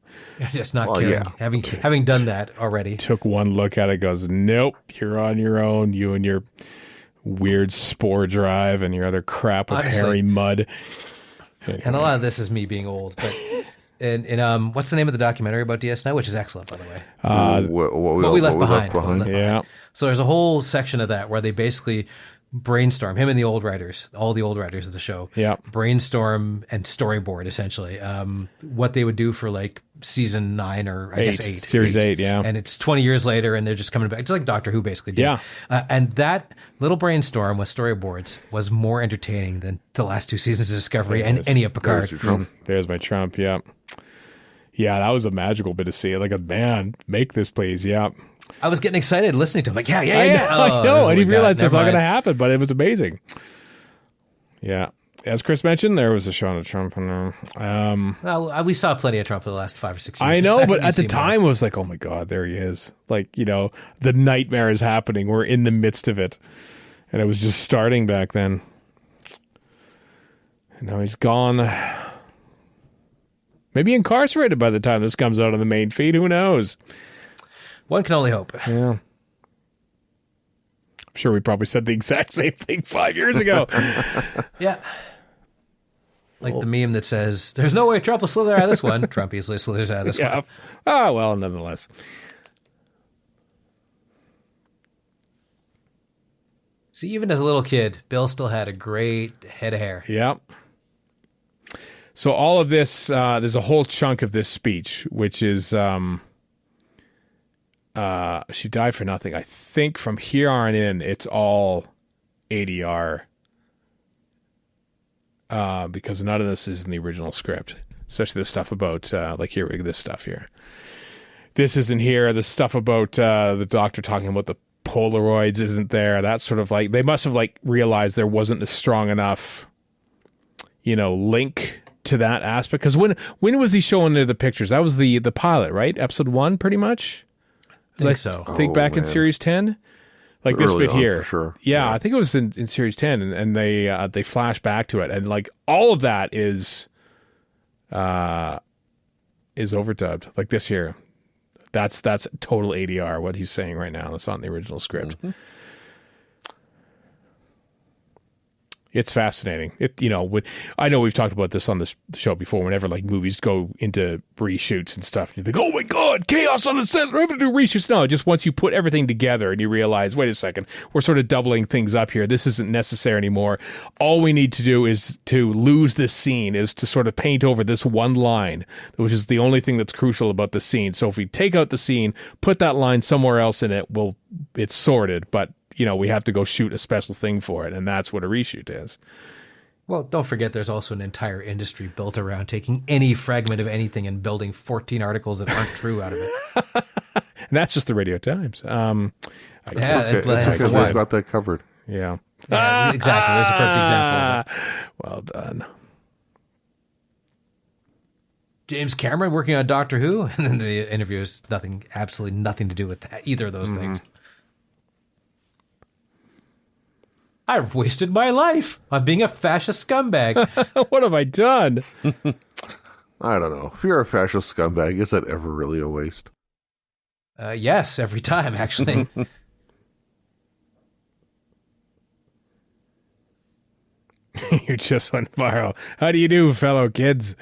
Just not caring. Yeah. Having done that already. Took one look at it, goes, nope, you're on your own. You and your weird spore drive and your other crap with hairy mud. Anyway. And a lot of this is me being old, but and what's the name of the documentary about DS9, which is excellent, by the way? What we left behind. Yeah. So there's a whole section of that where they basically brainstorm, him and the old writers, all the old writers of the show, brainstorm and storyboard essentially what they would do for like season 9 or I guess 8. Series 8, yeah. And it's 20 years later and they're just coming back, just like Doctor Who basically did. Yeah. And that little brainstorm with storyboards was more entertaining than the last 2 seasons of Discovery and any of Picard. There's my Trump, yeah. Yeah, that was a magical bit to see. Like, man, make this please, yeah. I was getting excited listening to him. Like, yeah. I know. I didn't realize it's not going to happen, but it was amazing. Yeah. As Chris mentioned, there was a shot of Trump. Well, we saw plenty of Trump for the last 5 or 6 years. I know, but at the time, it was like, oh my God, there he is. Like, the nightmare is happening. We're in the midst of it. And it was just starting back then. And now he's gone. Maybe incarcerated by the time this comes out on the main feed. Who knows? One can only hope. Yeah. I'm sure we probably said the exact same thing 5 years ago. Yeah. Like the meme that says, there's no way Trump will slither out of this one. Trump easily slithers out of this one. Oh, well, nonetheless. See, even as a little kid, Bill still had a great head of hair. Yep. So all of this, there's a whole chunk of this speech, which is... she died for nothing. I think from here on in, it's all ADR. Because none of this is in the original script, especially the stuff about this stuff here. This isn't here. The stuff about the doctor talking about the Polaroids isn't there. That's sort of like they must have like realized there wasn't a strong enough, link to that aspect. Because when was he showing the pictures? That was the pilot, right? Episode 1, pretty much. Think back in Series 10. Like this bit here. For sure. Yeah, I think it was in Series 10, and they flash back to it, and like all of that is overdubbed. Like this here, that's total ADR. What he's saying right now, that's not in the original script. Mm-hmm. It's fascinating. I know we've talked about this on the show before. Whenever like movies go into reshoots and stuff, you think, "Oh my God, chaos on the set! We're having to do reshoots." No, just once you put everything together and you realize, wait a second, we're sort of doubling things up here. This isn't necessary anymore. All we need to do is to lose this scene, is to sort of paint over this one line, which is the only thing that's crucial about the scene. So if we take out the scene, put that line somewhere else in it, it's sorted, but. We have to go shoot a special thing for it, and that's what a reshoot is. Well, don't forget there's also an entire industry built around taking any fragment of anything and building 14 articles that aren't true out of it. And that's just the Radio Times. It's okay. They've got that covered. Yeah. Exactly. There's a perfect example of it. Well done. James Cameron working on Doctor Who, and then the interview is absolutely nothing to do with that, either of those things. I've wasted my life on being a fascist scumbag. What have I done? I don't know. If you're a fascist scumbag, is that ever really a waste? Yes, every time, actually. You just went viral. How do you do, fellow kids?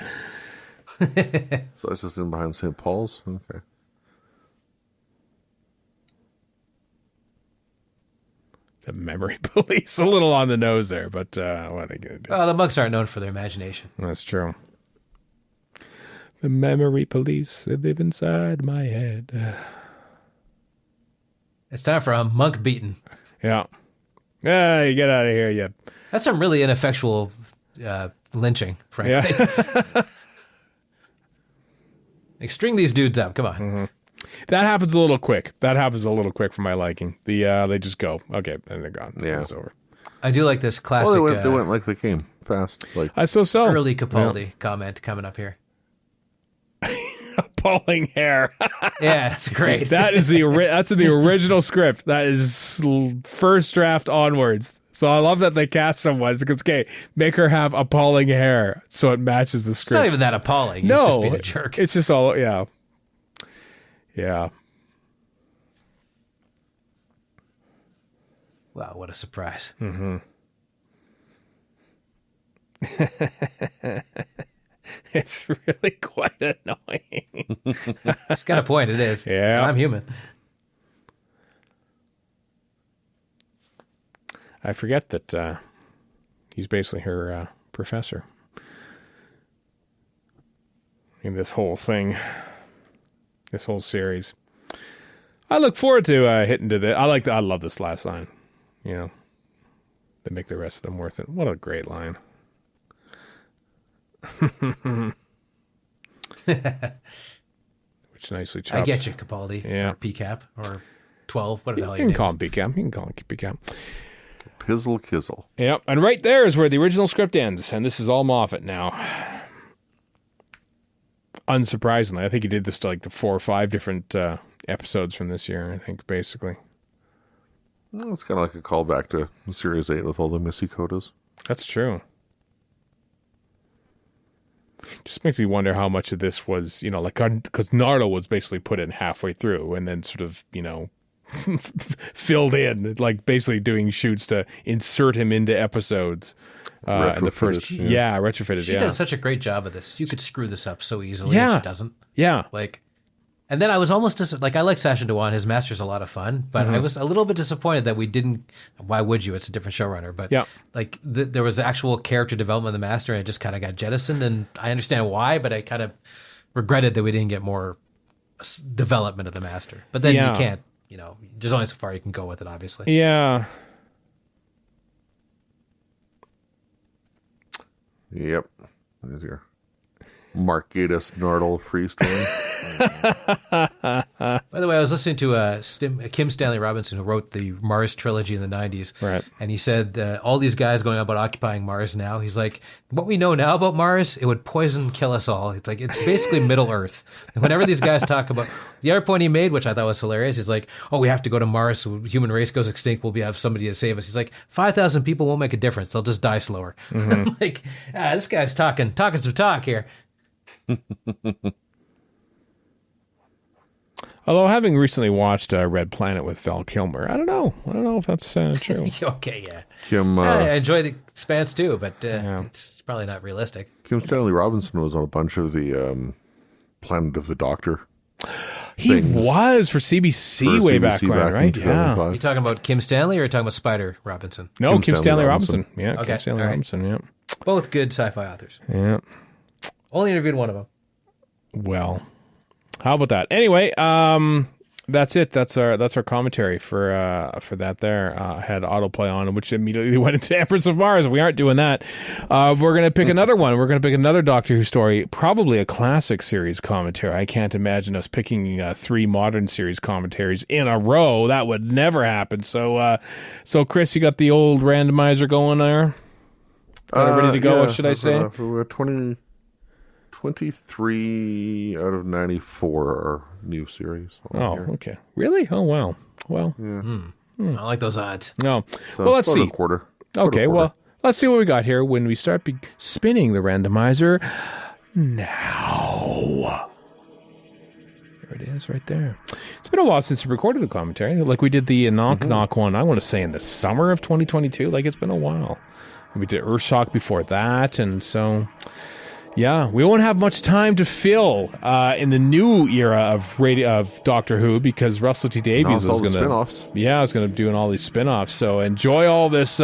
So it's just in behind St. Paul's? Okay. The memory police. A little on the nose there, but what are they going to do? Oh, the monks aren't known for their imagination. That's true. The memory police, they live inside my head. It's time for a monk beating. Yeah. Yeah, you get out of here, you. That's some really ineffectual lynching, frankly. Yeah. Like, string these dudes up. Come on. Mm-hmm. That happens a little quick. For my liking. They just go, okay, and they're gone. Yeah. It's over. I do like this classic. Well, they went like they came fast. Like I so. Early Capaldi comment coming up here. Appalling hair. Yeah, it's great. That's in the original script. That is first draft onwards. So I love that they cast someone because, okay, make her have appalling hair so it matches the script. It's not even that appalling. He's just being a jerk. It's just all, yeah. Yeah. Wow, what a surprise. Mm-hmm. It's really quite annoying. She's got a point, it is. Yeah. I'm human. I forget that he's basically her professor in this whole thing, this whole series. I look forward to hitting to this. I love this last line. You know, they make the rest of them worth it. What a great line. Which nicely chops. I get you, Capaldi. Yeah. Or PCAP or 12, whatever the hell You can call him PCAP. You can call him PCAP. Pizzle Kizzle. Yep, and right there is where the original script ends, and this is all Moffat now. Unsurprisingly, I think he did this to like the 4 or 5 different episodes from this year, I think, basically. Well, it's kind of like a callback to Series 8 with all the Missy codas. That's true. Just makes me wonder how much of this was, you know, like, because Nardo was basically put in halfway through and then sort of, you know, filled in, like basically doing shoots to insert him into episodes. In the first, retrofitted. She does such a great job of this. You could screw this up so easily. Yeah. And she doesn't. Yeah. Like, and then I was almost like, I like Sacha Dhawan. His master's a lot of fun, but I was a little bit disappointed that we didn't. Why would you? It's a different showrunner, but like there was actual character development of the master, and it just kind of got jettisoned. And I understand why, but I kind of regretted that we didn't get more development of the master. But then you can't. You know, there's only so far you can go with it, obviously. Yeah. Yep. There's your Mark Gatiss Nardole free story. By the way, I was listening to Kim Stanley Robinson, who wrote the Mars trilogy in the 90s. Right. And he said all these guys going about occupying Mars now, he's like, what we know now about Mars, it would poison, kill us all. It's like, it's basically Middle Earth. And whenever these guys talk about, the other point he made, which I thought was hilarious, is like, oh, we have to go to Mars, so human race goes extinct, we'll have somebody to save us. He's like, 5,000 people won't make a difference. They'll just die slower. I'm like, this guy's talking some talk here. Although having recently watched Red Planet with Val Kilmer, I don't know if that's true. Okay, yeah. Kim, I enjoy the Expanse too, but it's probably not realistic. Kim Stanley Robinson was on a bunch of the Planet of the Doctor. He was for CBC way back when, right? Yeah. Are you talking about Kim Stanley or are you talking about Spider Robinson? No, Kim Stanley Robinson. Yeah, Okay, Kim Stanley all right. Robinson, yeah. Both good sci-fi authors. Yeah. Only interviewed one of them. Well, how about that? Anyway, that's it. That's our commentary for that there. I had autoplay on, which immediately went into Empress of Mars. We aren't doing that. We're going to pick another one. We're going to pick another Doctor Who story, probably a classic series commentary. I can't imagine us picking 3 modern series commentaries in a row. That would never happen. So Chris, you got the old randomizer going there? Got it ready to go, should I say? 23 out of 94 are new series. Okay. Really? Oh, wow. Well, I like those odds. No. So Well, let's about see. a quarter. Okay, well, let's see what we got here when we start spinning the randomizer now. There it is, right there. It's been a while since we recorded a commentary. Like we did the Knock Knock one, I want to say in the summer of 2022. Like it's been a while. We did Earthshock before that, and so... Yeah, we won't have much time to fill in the new era of Doctor Who because Russell T Davies is going to spin-offs. Yeah, is going to be doing all these spin-offs. So enjoy all this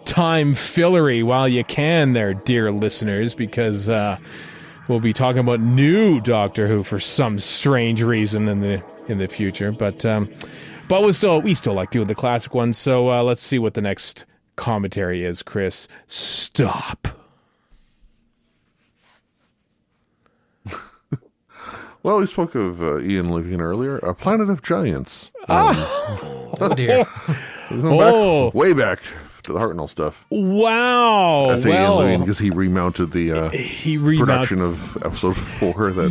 time fillery while you can, there, dear listeners, because we'll be talking about new Doctor Who for some strange reason in the future. But we still like doing the classic ones. So let's see what the next commentary is. Chris, stop. Well, we spoke of Ian Levine earlier. A Planet of Giants. Oh, dear. Way back to the Hartnell stuff. Wow. I say Ian Levine because he remounted the production of episode 4.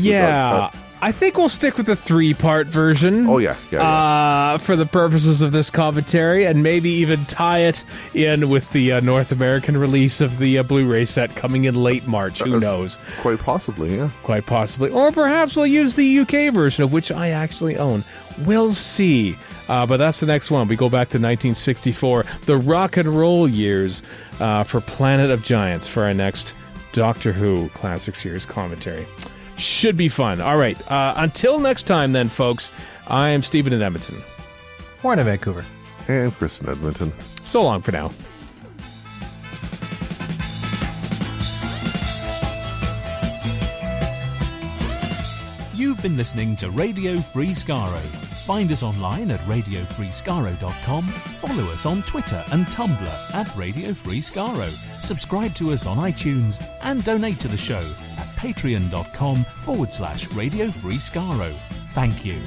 I think we'll stick with the 3-part version. Oh, yeah. For the purposes of this commentary, and maybe even tie it in with the North American release of the Blu-ray set coming in late March. Who knows? Quite possibly, yeah. Quite possibly. Or perhaps we'll use the UK version, of which I actually own. We'll see. But that's the next one. We go back to 1964, the rock and roll years for Planet of Giants for our next Doctor Who Classic Series commentary. Should be fun. All right. Until next time, then, folks, I am Stephen in Edmonton. Warren in Vancouver. And Chris in Edmonton. So long for now. You've been listening to Radio Free Skaro. Find us online at radiofreeskaro.com. Follow us on Twitter and Tumblr at Radio Free Skaro. Subscribe to us on iTunes and donate to the show at patreon.com/Radio Free Skaro. Thank you.